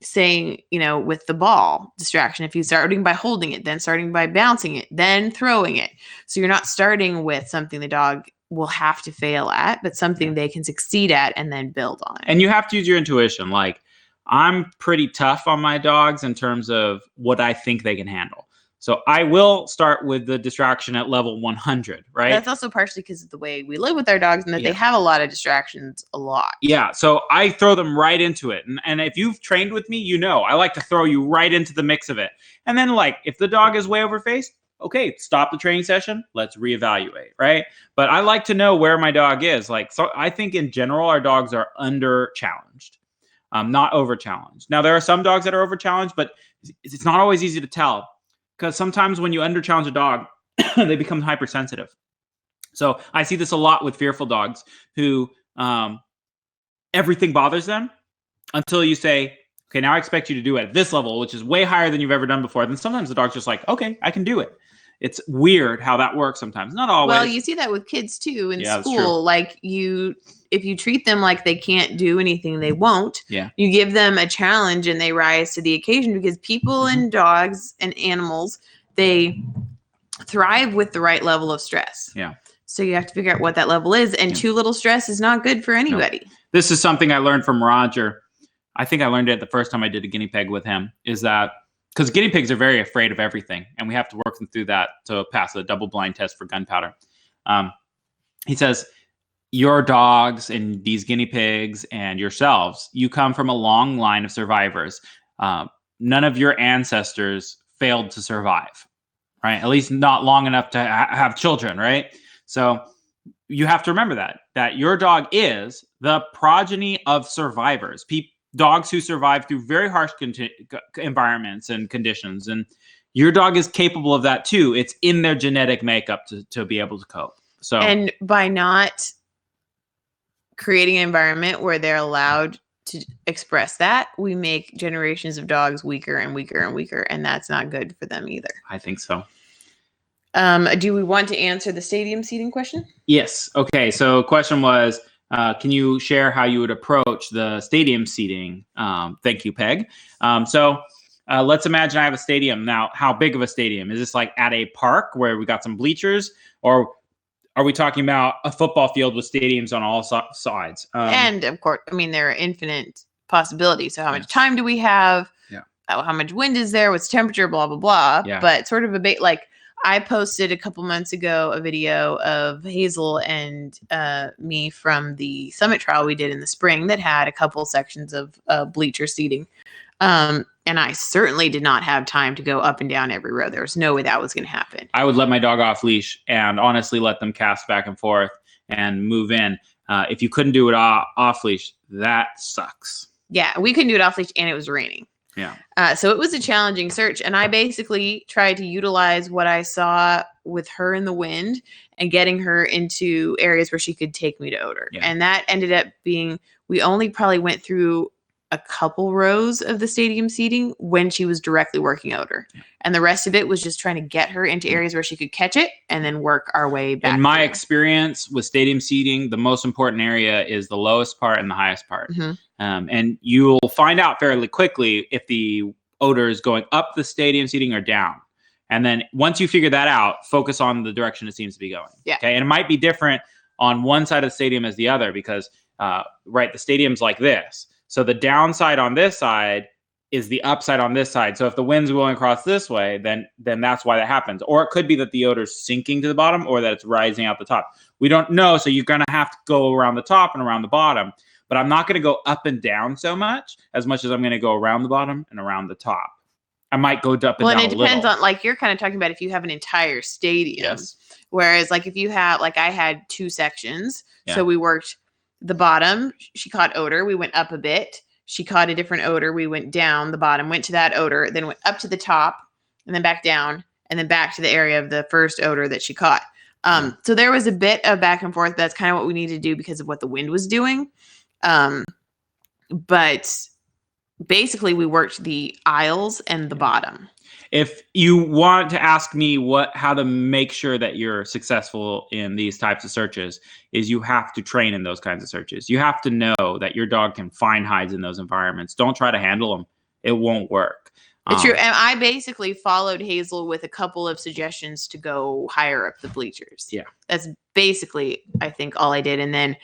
B: saying, with the ball distraction, if you're starting by holding it, then starting by bouncing it, then throwing it. So you're not starting with something the dog will have to fail at, but something they can succeed at and then build on it.
A: And you have to use your intuition. Like, I'm pretty tough on my dogs in terms of what I think they can handle. So I will start with the distraction at level 100, right?
B: That's also partially because of the way we live with our dogs and that they have a lot of distractions a lot.
A: Yeah, so I throw them right into it. And if you've trained with me, I like to throw you right into the mix of it. And then if the dog is way overfaced, okay, stop the training session. Let's reevaluate, right? But I like to know where my dog is. So I think in general, our dogs are under-challenged, not over-challenged. Now, there are some dogs that are over-challenged, but it's not always easy to tell. Because sometimes when you under-challenge a dog, they become hypersensitive. So I see this a lot with fearful dogs who everything bothers them until you say, okay, now I expect you to do it at this level, which is way higher than you've ever done before. Then sometimes the dog's just like, okay, I can do it. It's weird how that works sometimes. Not always.
B: Well, you see that with kids too in school. If you treat them like they can't do anything, they won't.
A: Yeah.
B: You give them a challenge and they rise to the occasion, because people and dogs and animals, they thrive with the right level of stress.
A: Yeah.
B: So you have to figure out what that level is. And too little stress is not good for anybody.
A: No. This is something I learned from Roger. I think I learned it the first time I did a guinea pig with him, is that because guinea pigs are very afraid of everything, and we have to work them through that to pass a double-blind test for gunpowder. He says, your dogs and these guinea pigs and yourselves, you come from a long line of survivors. None of your ancestors failed to survive, right? At least not long enough to have children, right? So you have to remember that your dog is the progeny of survivors, dogs who survive through very harsh environments and conditions. And your dog is capable of that too. It's in their genetic makeup to be able to cope. So,
B: and by not creating an environment where they're allowed to express that, we make generations of dogs weaker and weaker and weaker, and that's not good for them either.
A: I think so.
B: Do we want to answer the stadium seating question?
A: Yes. Okay. So question was, can you share how you would approach the stadium seating? Thank you, Peg. So let's imagine I have a stadium. Now, how big of a stadium? Is this like at a park where we got some bleachers, or are we talking about a football field with stadiums on all sides?
B: And of course, I mean, there are infinite possibilities. So how much time do we have?
A: Yeah.
B: How much wind is there? What's temperature? Blah, blah, blah.
A: Yeah.
B: But sort of a bit like, I posted a couple months ago a video of Hazel and me from the summit trial we did in the spring that had a couple sections of bleacher seating. And I certainly did not have time to go up and down every row. There was no way that was going to happen.
A: I would let my dog off leash and honestly let them cast back and forth and move in. If you couldn't do it off leash, that sucks.
B: Yeah, we couldn't do it off leash and it was raining.
A: Yeah.
B: So it was a challenging search, and I basically tried to utilize what I saw with her in the wind and getting her into areas where she could take me to odor.
A: Yeah.
B: And that ended up being, we only probably went through a couple rows of the stadium seating when she was directly working odor. Yeah. And the rest of it was just trying to get her into areas where she could catch it and then work our way back.
A: In my experience with stadium seating, the most important area is the lowest part and the highest part.
B: Mm-hmm.
A: And you'll find out fairly quickly if the odor is going up the stadium seating or down. And then once you figure that out, focus on the direction it seems to be going.
B: Yeah.
A: Okay. And it might be different on one side of the stadium as the other because, the stadium's like this. So the downside on this side is the upside on this side. So if the wind's blowing across this way, then that's why that happens. Or it could be that the odor's sinking to the bottom or that it's rising out the top. We don't know. So you're going to have to go around the top and around the bottom. But I'm not going to go up and down so much as I'm going to go around the bottom and around the top. I might go up and down a little.
B: Well, and it depends on, like, you're kind of talking about if you have an entire stadium.
A: Yes.
B: Whereas, like, if you have, like, I had 2 sections.
A: Yeah.
B: So we worked the bottom. She caught odor. We went up a bit. She caught a different odor. We went down the bottom, went to that odor, then went up to the top, and then back down, and then back to the area of the first odor that she caught. So there was a bit of back and forth. That's kind of what we needed to do because of what the wind was doing. But basically we worked the aisles and the bottom.
A: If you want to ask me how to make sure that you're successful in these types of searches, is you have to train in those kinds of searches. You have to know that your dog can find hides in those environments. Don't try to handle them. It won't work.
B: It's true. And I basically followed Hazel with a couple of suggestions to go higher up the bleachers.
A: Yeah.
B: That's basically, I think, all I did. And then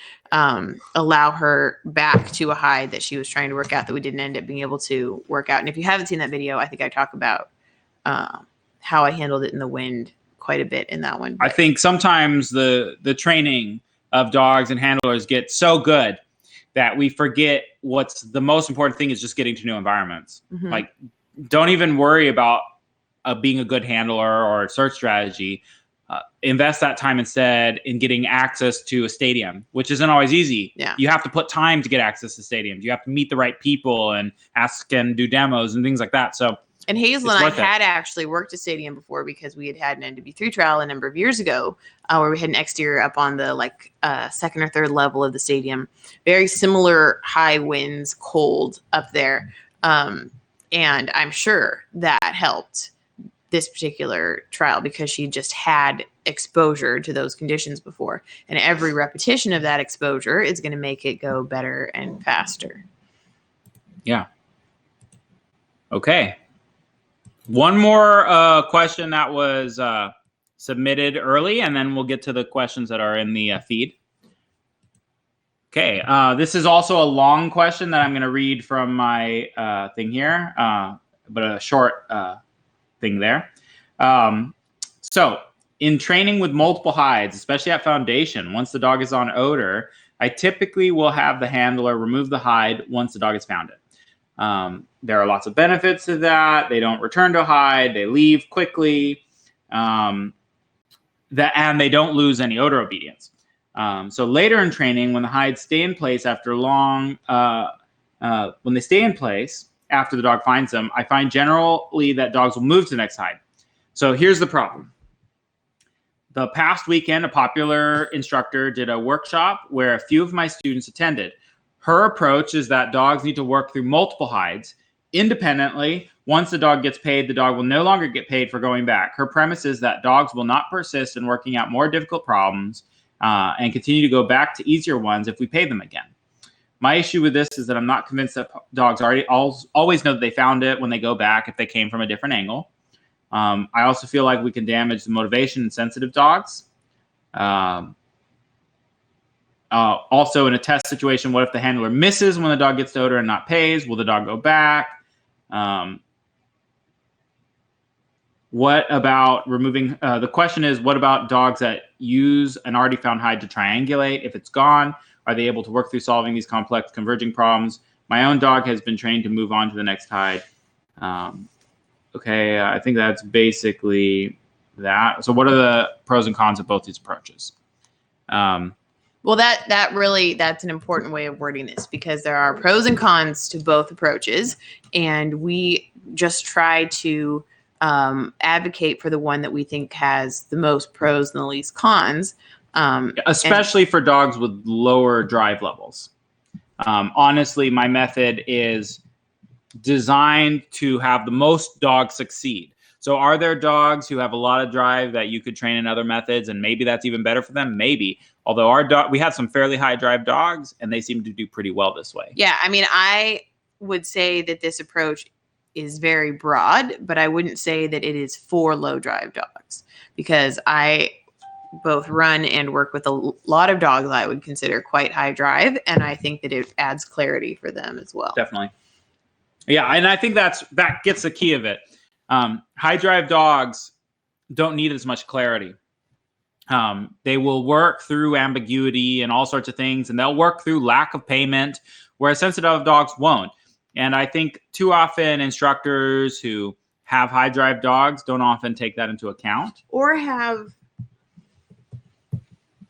B: allow her back to a hide that she was trying to work out that we didn't end up being able to work out. And if you haven't seen that video, I think I talk about how I handled it in the wind quite a bit in that one.
A: I think sometimes the training of dogs and handlers get so good that we forget what's the most important thing is just getting to new environments.
B: Mm-hmm.
A: Like, don't even worry about being a good handler or a search strategy. Invest that time instead in getting access to a stadium, which isn't always easy.
B: Yeah.
A: You have to put time to get access to stadiums. You have to meet the right people and ask and do demos and things like that. So,
B: and Hazel and I had actually worked a stadium before because we had an NW3 trial a number of years ago where we had an exterior up on the second or third level of the stadium. Very similar high winds, cold up there. And I'm sure that helped this particular trial because she just had exposure to those conditions before. And every repetition of that exposure is going to make it go better and faster.
A: Yeah. Okay. One more question that was submitted early, and then we'll get to the questions that are in the feed. Okay, this is also a long question that I'm going to read from my thing here, but a short thing there. So, in training with multiple hides, especially at foundation, once the dog is on odor, I typically will have the handler remove the hide once the dog has found it. There are lots of benefits to that. They don't return to a hide. They leave quickly. And they don't lose any odor obedience. So later in training, when the hides stay in place after long, when they stay in place after the dog finds them, I find generally that dogs will move to the next hide. So here's the problem. The past weekend, a popular instructor did a workshop where a few of my students attended. Her approach is that dogs need to work through multiple hides independently. Once the dog gets paid, the dog will no longer get paid for going back. Her premise is that dogs will not persist in working out more difficult problems and continue to go back to easier ones if we pay them again. My issue with this is that I'm not convinced that dogs always know that they found it when they go back if they came from a different angle. I also feel like we can damage the motivation in sensitive dogs. Also, in a test situation, what if the handler misses when the dog gets to odor and not pays? Will the dog go back? What about removing? The question is, what about dogs that use an already found hide to triangulate? If it's gone, are they able to work through solving these complex converging problems? My own dog has been trained to move on to the next hide. Okay, I think that's basically that. So what are the pros and cons of both these approaches?
B: Well, that's an important way of wording this, because there are pros and cons to both approaches, and we just try to advocate for the one that we think has the most pros and the least cons.
A: Especially for dogs with lower drive levels. Honestly, my method is designed to have the most dogs succeed. So are there dogs who have a lot of drive that you could train in other methods and maybe that's even better for them? Maybe. Although we have some fairly high drive dogs and they seem to do pretty well this way.
B: Yeah, I mean, I would say that this approach is very broad, but I wouldn't say that it is for low drive dogs, because I both run and work with a lot of dogs I would consider quite high drive, and I think that it adds clarity for them as well.
A: Definitely. Yeah, and I think that gets the key of it. High drive dogs don't need as much clarity. They will work through ambiguity and all sorts of things, and they'll work through lack of payment, whereas sensitive dogs won't. And I think too often instructors who have high drive dogs don't often take that into account.
B: Or have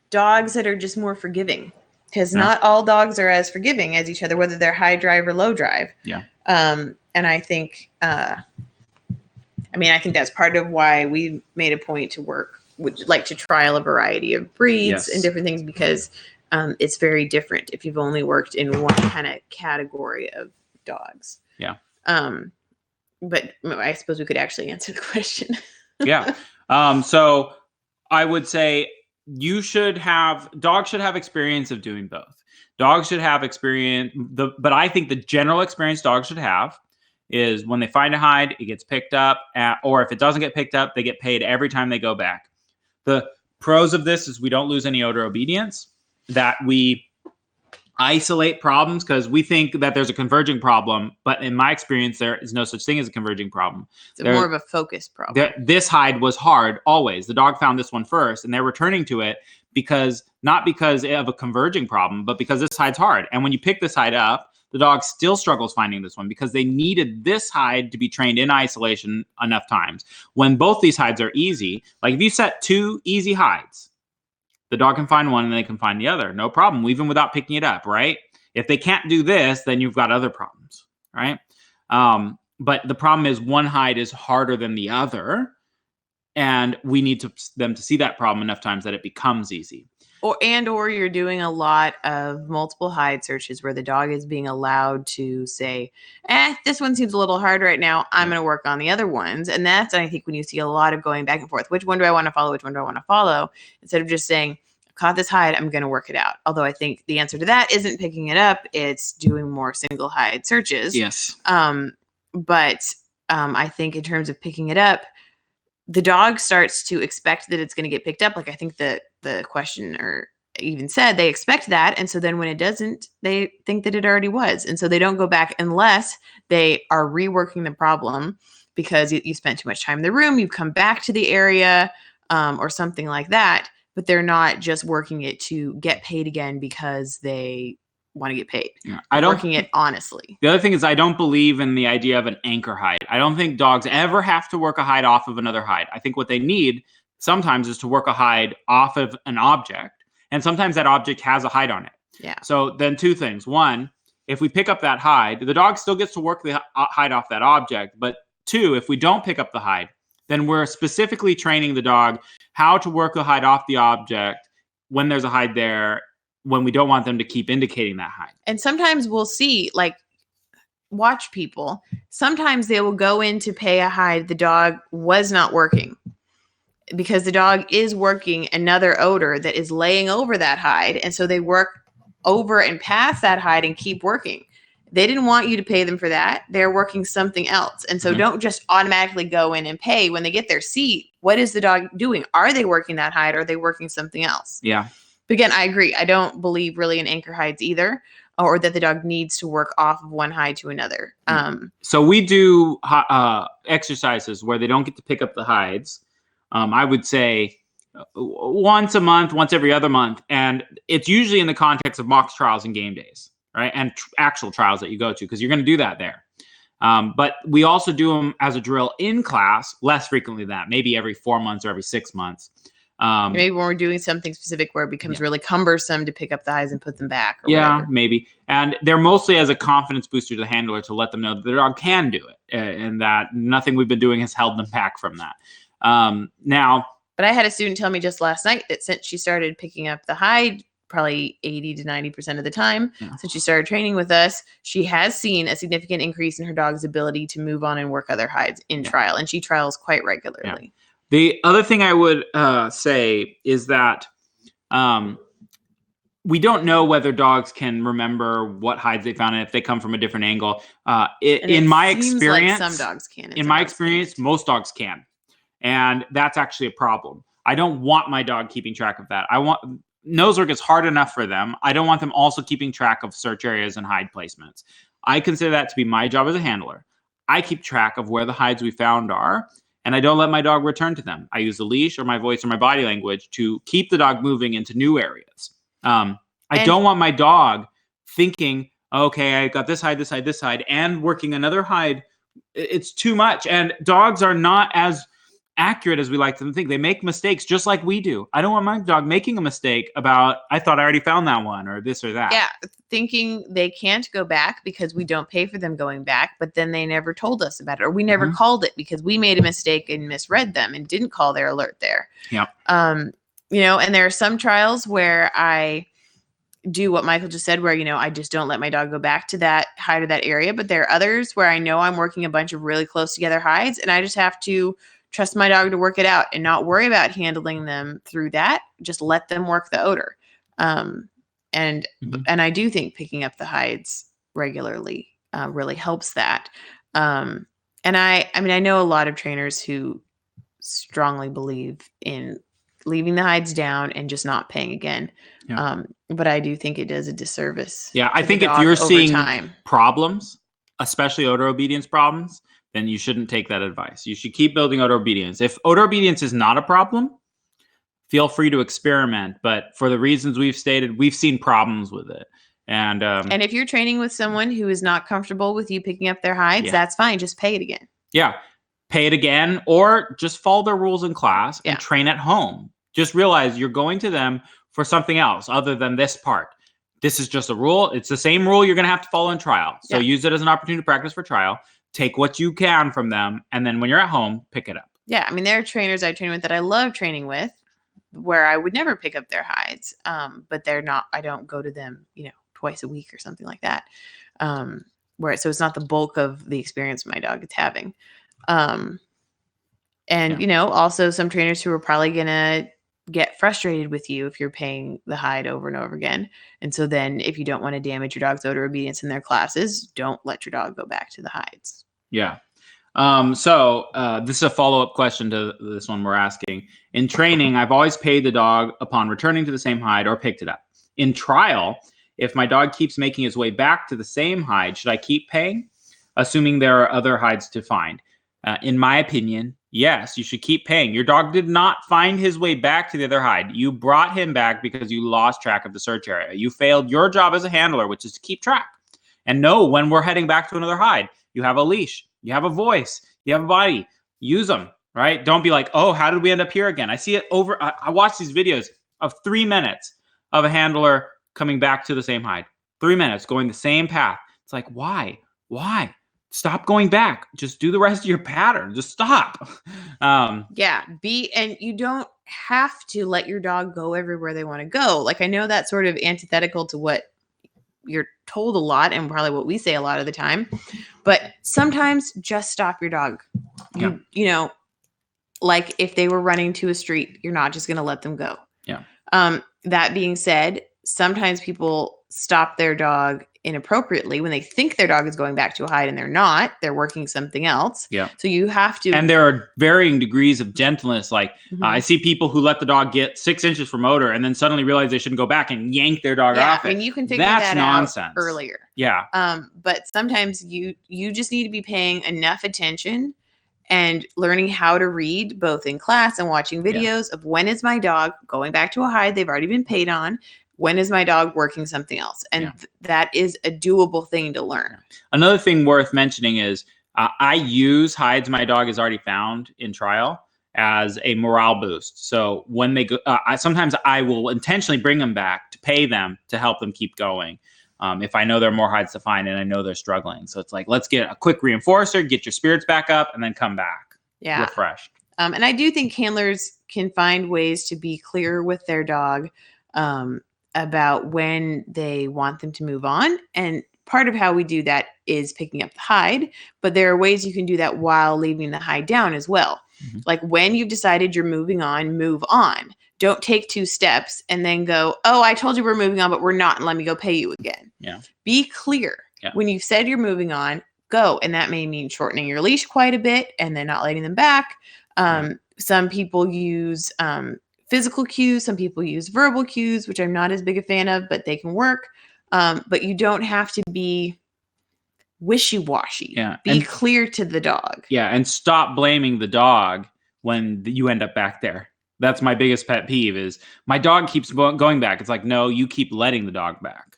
B: dogs that are just more forgiving, because not all dogs are as forgiving as each other, whether they're high drive or low drive.
A: Yeah.
B: And I think, I think that's part of why we made a point to work with, like, to trial a variety of breeds and different things, because it's very different if you've only worked in one kind of category of dogs.
A: Yeah.
B: But I suppose we could actually answer the question.
A: Yeah. So I would say dogs should have experience of doing both. Dogs should have experience, but I think the general experience dogs should have is when they find a hide, it gets picked up, or if it doesn't get picked up, they get paid every time they go back. The pros of this is we don't lose any odor obedience, that we isolate problems because we think that there's a converging problem, but in my experience, there is no such thing as a converging problem.
B: It's more of a focus problem.
A: This hide was hard always. The dog found this one first, and they're returning to it not because of a converging problem, but because this hide's hard. And when you pick this hide up, the dog still struggles finding this one because they needed this hide to be trained in isolation enough times. When both these hides are easy, like if you set 2 easy hides, the dog can find one and they can find the other. No problem, even without picking it up, right? If they can't do this, then you've got other problems, right? But the problem is one hide is harder than the other, and we need them to see that problem enough times that it becomes easy.
B: Or you're doing a lot of multiple hide searches where the dog is being allowed to say, this one seems a little hard right now. I'm going to work on the other ones. And that's, I think, when you see a lot of going back and forth. Which one do I want to follow? Which one do I want to follow? Instead of just saying, I caught this hide, I'm going to work it out. Although I think the answer to that isn't picking it up. It's doing more single hide searches.
A: Yes.
B: But I think in terms of picking it up, the dog starts to expect that it's going to get picked up. Like I think the questioner even said they expect that. And so then when it doesn't, they think that it already was. And so they don't go back unless they are reworking the problem because you spent too much time in the room, you've come back to the area or something like that. But they're not just working it to get paid again because they want to get paid. Yeah, working it honestly.
A: The other thing is I don't believe in the idea of an anchor hide. I don't think dogs ever have to work a hide off of another hide. I think what they need sometimes is to work a hide off of an object. And sometimes that object has a hide on it.
B: Yeah.
A: So then two things. One, if we pick up that hide, the dog still gets to work the hide off that object. But two, if we don't pick up the hide, then we're specifically training the dog how to work the hide off the object when there's a hide there, when we don't want them to keep indicating that hide.
B: And sometimes we'll see, like, watch people. Sometimes they will go in to pay a hide. The dog was not working because the dog is working another odor that is laying over that hide. And so they work over and past that hide and keep working. They didn't want you to pay them for that. They're working something else. And so don't just automatically go in and pay when they get their seat. What is the dog doing? Are they working that hide? Or are they working something else?
A: Yeah.
B: But again, I agree. I don't believe really in anchor hides either, or that the dog needs to work off of one hide to another.
A: So we do exercises where they don't get to pick up the hides. I would say once a month, once every other month. And it's usually in the context of mock trials and game days, right? And actual trials that you go to, because you're going to do that there. But we also do them as a drill in class, less frequently than that, maybe every 4 months or every 6 months.
B: Maybe when we're doing something specific where it becomes really cumbersome to pick up the hides and put them back. Or whatever.
A: Maybe. And they're mostly as a confidence booster to the handler to let them know that the dog can do it and that nothing we've been doing has held them back from that. Now,
B: but I had a student tell me just last night that since she started picking up the hide, probably 80 to 90% of the time, since she started training with us, she has seen a significant increase in her dog's ability to move on and work other hides in trial. And she trials quite regularly.
A: Yeah. The other thing I would say is that we don't know whether dogs can remember what hides they found and if they come from a different angle. In my experience,
B: like some dogs can.
A: In my experience, most dogs can. And that's actually a problem. I don't want my dog keeping track of that. Nose work is hard enough for them. I don't want them also keeping track of search areas and hide placements. I consider that to be my job as a handler. I keep track of where the hides we found are, and I don't let my dog return to them. I use the leash or my voice or my body language to keep the dog moving into new areas. I don't want my dog thinking, okay, I got this hide, this hide, this hide, and working another hide. It's too much. And dogs are not as accurate as we like them to think. They make mistakes just like we do. I don't want my dog making a mistake about, I thought I already found that one or this or that.
B: Yeah, thinking they can't go back because we don't pay for them going back, but then they never told us about it, or we never called it because we made a mistake and misread them and didn't call their alert there.
A: Yeah.
B: And there are some trials where I do what Michael just said, where, I just don't let my dog go back to that hide or that area. But there are others where I know I'm working a bunch of really close together hides, and I just have to trust my dog to work it out and not worry about handling them through that. Just let them work the odor. And I do think picking up the hides regularly really helps that. And I know a lot of trainers who strongly believe in leaving the hides down and just not paying again. Yeah. But I do think it does a disservice.
A: Yeah, I think if you're seeing problems, especially odor obedience problems, then you shouldn't take that advice. You should keep building odor obedience. If odor obedience is not a problem, feel free to experiment. But for the reasons we've stated, we've seen problems with it. And
B: if you're training with someone who is not comfortable with you picking up their hides, that's fine. Just pay it again.
A: Yeah, pay it again, or just follow their rules in class and train at home. Just realize you're going to them for something else other than this part. This is just a rule. It's the same rule you're going to have to follow in trial. So use it as an opportunity to practice for trial. Take what you can from them, and then when you're at home, pick it up.
B: Yeah, there are trainers I train with that I love training with, where I would never pick up their hides, but they're not. I don't go to them, twice a week or something like that. So it's not the bulk of the experience my dog is having. Also some trainers who are probably gonna get frustrated with you if you're paying the hide over and over again. And so then if you don't want to damage your dog's odor obedience in their classes, don't let your dog go back to the hides.
A: Yeah. So this is a follow-up question to this one we're asking. In training, I've always paid the dog upon returning to the same hide or picked it up. In trial, if my dog keeps making his way back to the same hide, should I keep paying, assuming there are other hides to find? In my opinion, yes, you should keep paying. Your dog did not find his way back to the other hide. You brought him back because you lost track of the search area. You failed your job as a handler, which is to keep track and know when we're heading back to another hide. You have a leash, you have a voice, you have a body. Use them, right? Don't be like, oh, how did we end up here again? I see it I watch these videos of 3 minutes of a handler coming back to the same hide. 3 minutes going the same path. It's like, why? Stop going back. Just do the rest of your pattern. Just stop.
B: And you don't have to let your dog go everywhere they want to go. Like, I know that's sort of antithetical to what you're told a lot and probably what we say a lot of the time, but sometimes just stop your dog. You know, like if they were running to a street, you're not just going to let them go.
A: Yeah.
B: That being said, sometimes people stop their dog inappropriately when they think their dog is going back to a hide and they're not. They're working something else.
A: Yeah.
B: So you have to.
A: And there are varying degrees of gentleness. Like I see people who let the dog get 6 inches from odor and then suddenly realize they shouldn't go back and yank their dog off.
B: I mean, you can figure that out earlier.
A: Yeah.
B: But sometimes you just need to be paying enough attention and learning how to read both in class and watching videos of when is my dog going back to a hide they've already been paid on. When is my dog working something else? And that is a doable thing to learn. Another
A: thing worth mentioning is I use hides my dog has already found in trial as a morale boost. So when they go, sometimes I will intentionally bring them back to pay them to help them keep going. If I know there are more hides to find and I know they're struggling. So it's like, let's get a quick reinforcer, get your spirits back up, and then come back refreshed.
B: And I do think handlers can find ways to be clear with their dog about when they want them to move on. And part of how we do that is picking up the hide, but there are ways you can do that while leaving the hide down as well. Mm-hmm. Like when you've decided you're moving on, move on. Don't take 2 steps and then go, oh, I told you we're moving on, but we're not. And let me go pay you again.
A: Yeah.
B: Be clear. Yeah. When you've said you're moving on, go. And that may mean shortening your leash quite a bit and then not letting them back. Some people use physical cues. Some people use verbal cues, which I'm not as big a fan of, but they can work. But you don't have to be wishy-washy.
A: Yeah.
B: Be clear to the dog.
A: Yeah. And stop blaming the dog when you end up back there. That's my biggest pet peeve is my dog keeps going back. It's like, no, you keep letting the dog back.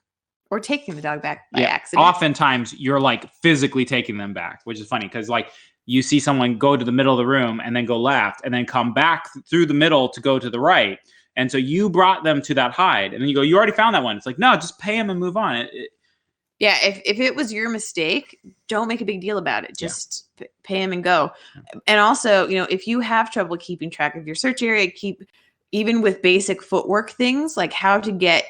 B: Or taking the dog back by accident.
A: Oftentimes you're like physically taking them back, which is funny because like you see someone go to the middle of the room and then go left and then come back through the middle to go to the right. And so you brought them to that hide and then you go, you already found that one. It's like, no, just pay them and move on.
B: If it was your mistake, don't make a big deal about it. Just pay him and go. And also, if you have trouble keeping track of your search area, even with basic footwork things, like how to get,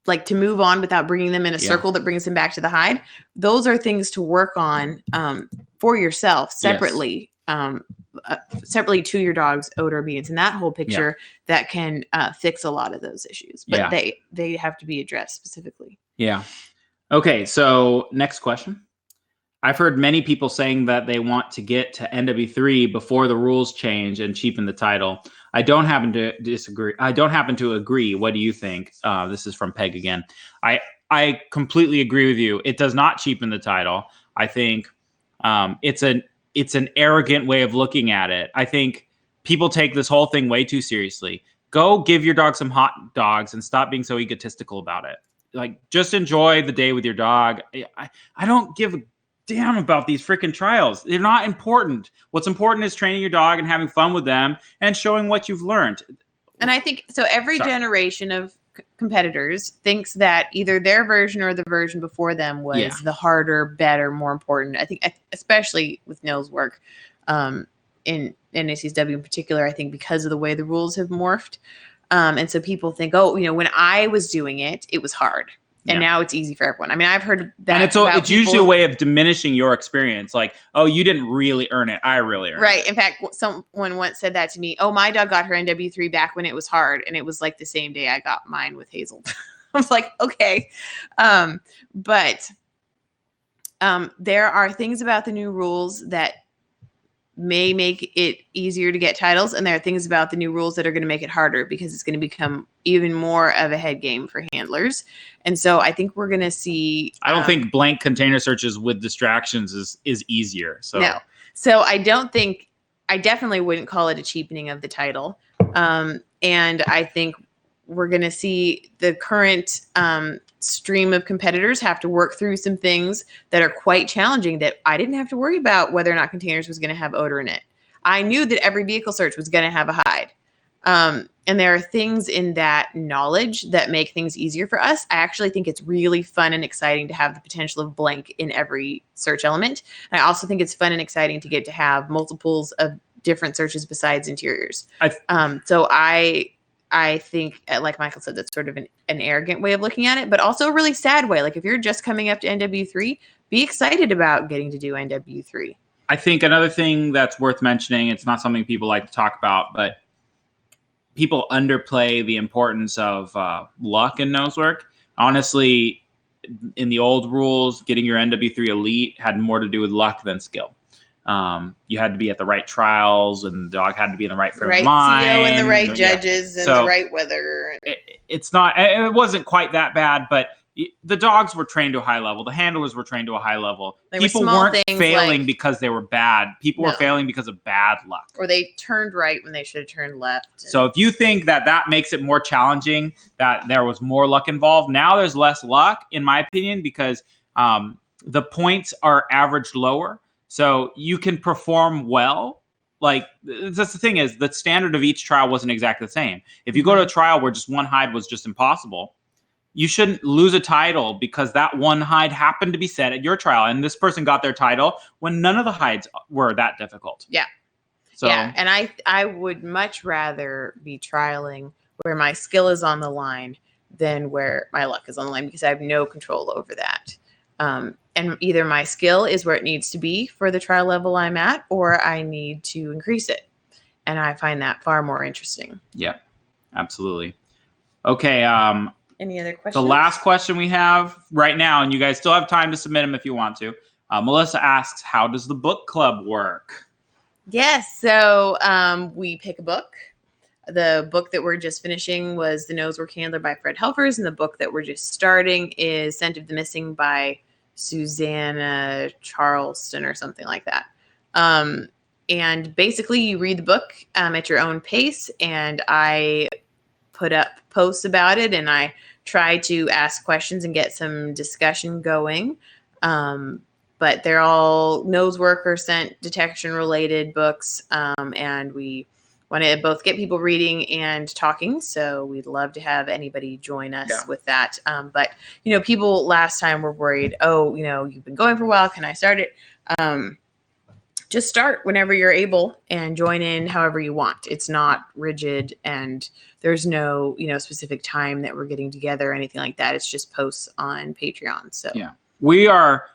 B: like to move on without bringing them in a circle that brings them back to the hide. Those are things to work on for yourself separately, separately to your dog's odor obedience and that whole picture that can fix a lot of those issues. But they have to be addressed specifically.
A: Yeah. Okay, so next question. I've heard many people saying that they want to get to NW3 before the rules change and cheapen the title. I don't happen to disagree. I don't happen to agree. What do you think? This is from Peg again. I completely agree with you. It does not cheapen the title. I think it's an arrogant way of looking at it. I think people take this whole thing way too seriously. Go give your dog some hot dogs and stop being so egotistical about it. Like, just enjoy the day with your dog. I don't give a damn about these freaking trials. They're not important. What's important is training your dog and having fun with them and showing what you've learned.
B: And I think so. Every generation of competitors thinks that either their version or the version before them was the harder, better, more important. I think, especially with Neil's work in NACSW in particular, I think because of the way the rules have morphed. And so people think, when I was doing it, it was hard. And now it's easy for everyone. I mean, I've heard that.
A: And it's usually a way of diminishing your experience. Like, oh, you didn't really earn it. I really earned it.
B: Right. In fact, someone once said that to me. Oh, my dog got her NW3 back when it was hard. And it was like the same day I got mine with Hazel. I was like, okay. But there are things about the new rules that may make it easier to get titles, and there are things about the new rules that are going to make it harder because it's going to become even more of a head game for handlers. And so I think we're going to see
A: I don't think blank container searches with distractions is easier.
B: So I definitely wouldn't call it a cheapening of the title. And I think we're going to see the current stream of competitors have to work through some things that are quite challenging that I didn't have to worry about whether or not containers was going to have odor in it. I knew that every vehicle search was going to have a hide. And there are things in that knowledge that make things easier for us. I actually think it's really fun and exciting to have the potential of blank in every search element. And I also think it's fun and exciting to get to have multiples of different searches besides interiors. So I think, like Michael said, that's sort of an arrogant way of looking at it, but also a really sad way. Like if you're just coming up to NW3, be excited about getting to do NW3.
A: I think another thing that's worth mentioning, it's not something people like to talk about, but people underplay the importance of luck in nosework. Honestly, in the old rules, getting your NW3 Elite had more to do with luck than skill. You had to be at the right trials, and the dog had to be in the right frame of mind.
B: CO and the right judges and the right weather.
A: It wasn't quite that bad, but the dogs were trained to a high level. The handlers were trained to a high level. People weren't failing because they were bad. People were failing because of bad luck.
B: Or they turned right when they should have turned left.
A: So if you think that makes it more challenging, that there was more luck involved, now there's less luck, in my opinion, because the points are averaged lower. So you can perform well. Like, that's the thing is, the standard of each trial wasn't exactly the same. If you go to a trial where just one hide was just impossible, you shouldn't lose a title because that one hide happened to be set at your trial. And this person got their title when none of the hides were that difficult.
B: Yeah.
A: So,
B: yeah. And I would much rather be trialing where my skill is on the line than where my luck is on the line, because I have no control over that. And either my skill is where it needs to be for the trial level I'm at, or I need to increase it. And I find that far more interesting.
A: Yeah, absolutely. Okay.
B: Any other questions?
A: The last question we have right now, and you guys still have time to submit them if you want to. Melissa asks, how does the book club work?
B: Yes. So we pick a book. The book that we're just finishing was The Nosework Handler by Fred Helfers, and the book that we're just starting is Scent of the Missing by Susanna Charleston or something like that. And basically you read the book at your own pace, and I put up posts about it, and I try to ask questions and get some discussion going. But they're all nosework or scent detection related books. And we want to both get people reading and talking. So we'd love to have anybody join us with that. But, people last time were worried, you've been going for a while. Can I start it? Just start whenever you're able and join in however you want. It's not rigid, and there's no, specific time that we're getting together or anything like that. It's just posts on Patreon. So
A: yeah, we are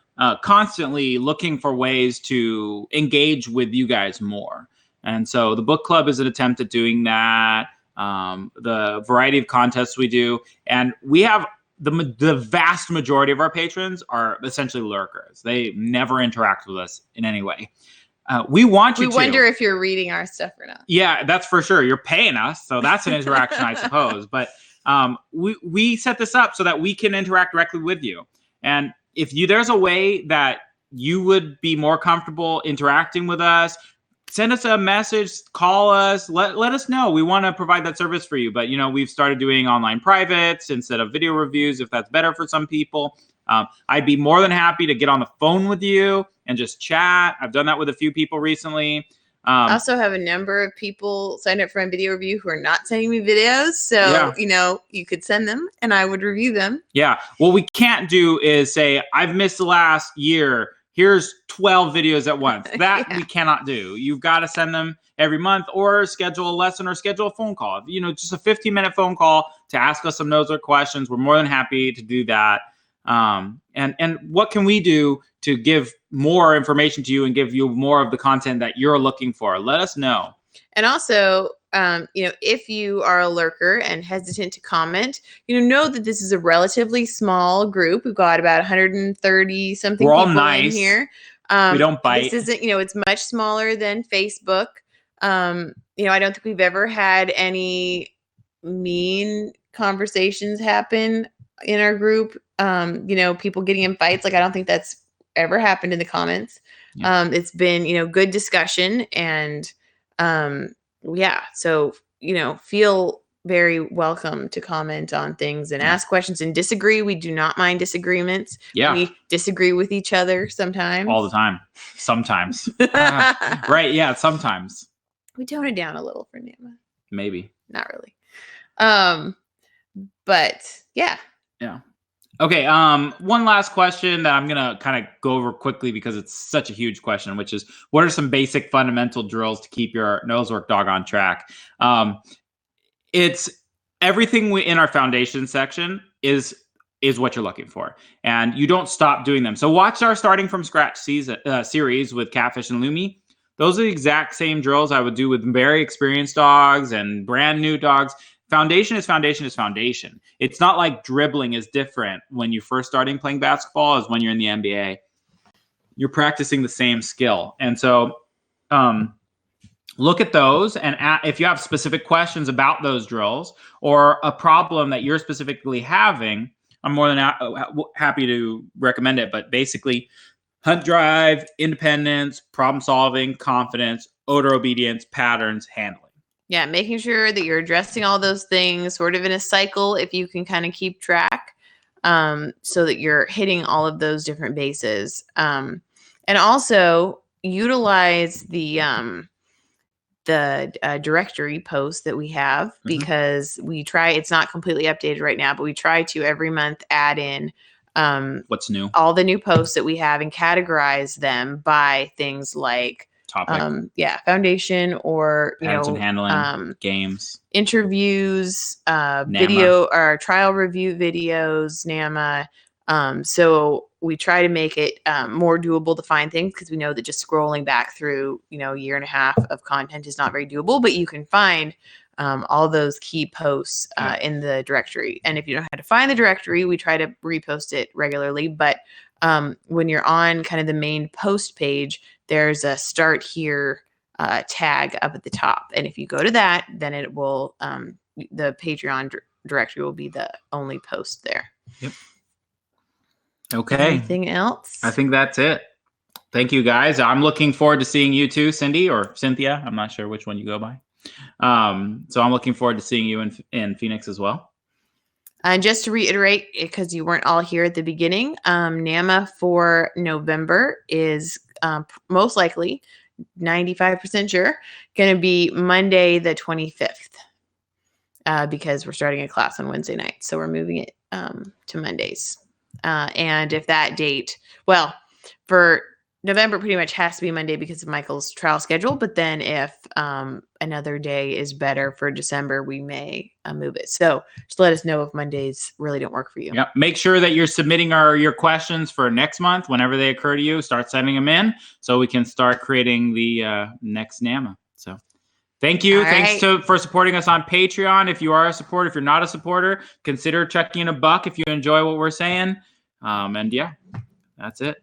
A: constantly looking for ways to engage with you guys more. And so the book club is an attempt at doing that. The variety of contests we do, and we have the vast majority of our patrons are essentially lurkers. They never interact with us in any way. We wonder
B: if you're reading our stuff or not.
A: Yeah, that's for sure. You're paying us, so that's an interaction, I suppose. But we set this up so that we can interact directly with you. And if there's a way that you would be more comfortable interacting with us, send us a message, call us, let us know. We want to provide that service for you. But, we've started doing online privates instead of video reviews, if that's better for some people. I'd be more than happy to get on the phone with you and just chat. I've done that with a few people recently.
B: I also have a number of people signed up for my video review who are not sending me videos. So, you could send them and I would review them.
A: Yeah. What we can't do is say, I've missed the last year. Here's 12 videos at once. That we cannot do. You've got to send them every month, or schedule a lesson, or schedule a phone call. Just a 15-minute phone call to ask us some nosework questions. We're more than happy to do that. And what can we do to give more information to you and give you more of the content that you're looking for? Let us know.
B: And also, if you are a lurker and hesitant to comment, know that this is a relatively small group. We've got about 130 something
A: people
B: in here.
A: We don't bite.
B: This isn't, it's much smaller than Facebook. I don't think we've ever had any mean conversations happen in our group. People getting in fights. Like, I don't think that's ever happened in the comments. Yeah. It's been, good discussion, and so, feel very welcome to comment on things and ask questions and disagree. We do not mind disagreements.
A: Yeah.
B: We disagree with each other sometimes.
A: All the time. Sometimes. Right. Yeah. Sometimes.
B: We tone it down a little for Nima.
A: Maybe.
B: not really. But yeah.
A: Yeah. Okay. One last question that I'm gonna kind of go over quickly because it's such a huge question, which is, what are some basic fundamental drills to keep your nose work dog on track? It's everything in our foundation section is what you're looking for, and you don't stop doing them. So watch our starting from scratch series with Catfish and Lumi. Those are the exact same drills I would do with very experienced dogs and brand new dogs. Foundation is foundation is foundation. It's not like dribbling is different when you're first starting playing basketball as when you're in the NBA. You're practicing the same skill. And so look at those, and if you have specific questions about those drills or a problem that you're specifically having, I'm more than happy to recommend it. But basically, hunt drive, independence, problem solving, confidence, odor obedience, patterns, handling.
B: Yeah, making sure that you're addressing all those things sort of in a cycle, if you can kind of keep track, so that you're hitting all of those different bases. And also utilize the directory post that we have, because we try, it's not completely updated right now, but we try to every month add in
A: what's new,
B: all the new posts that we have, and categorize them by things like
A: topic,
B: foundation, or
A: patterns and handling, games,
B: interviews,
A: NAMA,
B: video or trial review videos, NAMA. So we try to make it more doable to find things, because we know that just scrolling back through, a year and a half of content is not very doable, but you can find all those key posts in the directory. And if you don't know how to find the directory, we try to repost it regularly. But when you're on kind of the main post page, there's a start here tag up at the top. And if you go to that, then it will, the Patreon directory will be the only post there.
A: Yep. Okay.
B: Anything else?
A: I think that's it. Thank you, guys. I'm looking forward to seeing you too, Cindy or Cynthia. I'm not sure which one you go by. So I'm looking forward to seeing you in Phoenix as well.
B: And just to reiterate, because you weren't all here at the beginning, NAMA for November is most likely, 95% sure, going to be Monday the 25th, because we're starting a class on Wednesday night. So we're moving it to Mondays. And if that date, well, for November pretty much has to be Monday because of Michael's trial schedule. But then if another day is better for December, we may move it. So just let us know if Mondays really don't work for you.
A: Yep. Make sure that you're submitting your questions for next month. Whenever they occur to you, start sending them in so we can start creating the next NAMA. So thank you.
B: All
A: Thanks
B: right.
A: for supporting us on Patreon. If you are a supporter, if you're not a supporter, consider checking in $1 if you enjoy what we're saying. And yeah, that's it.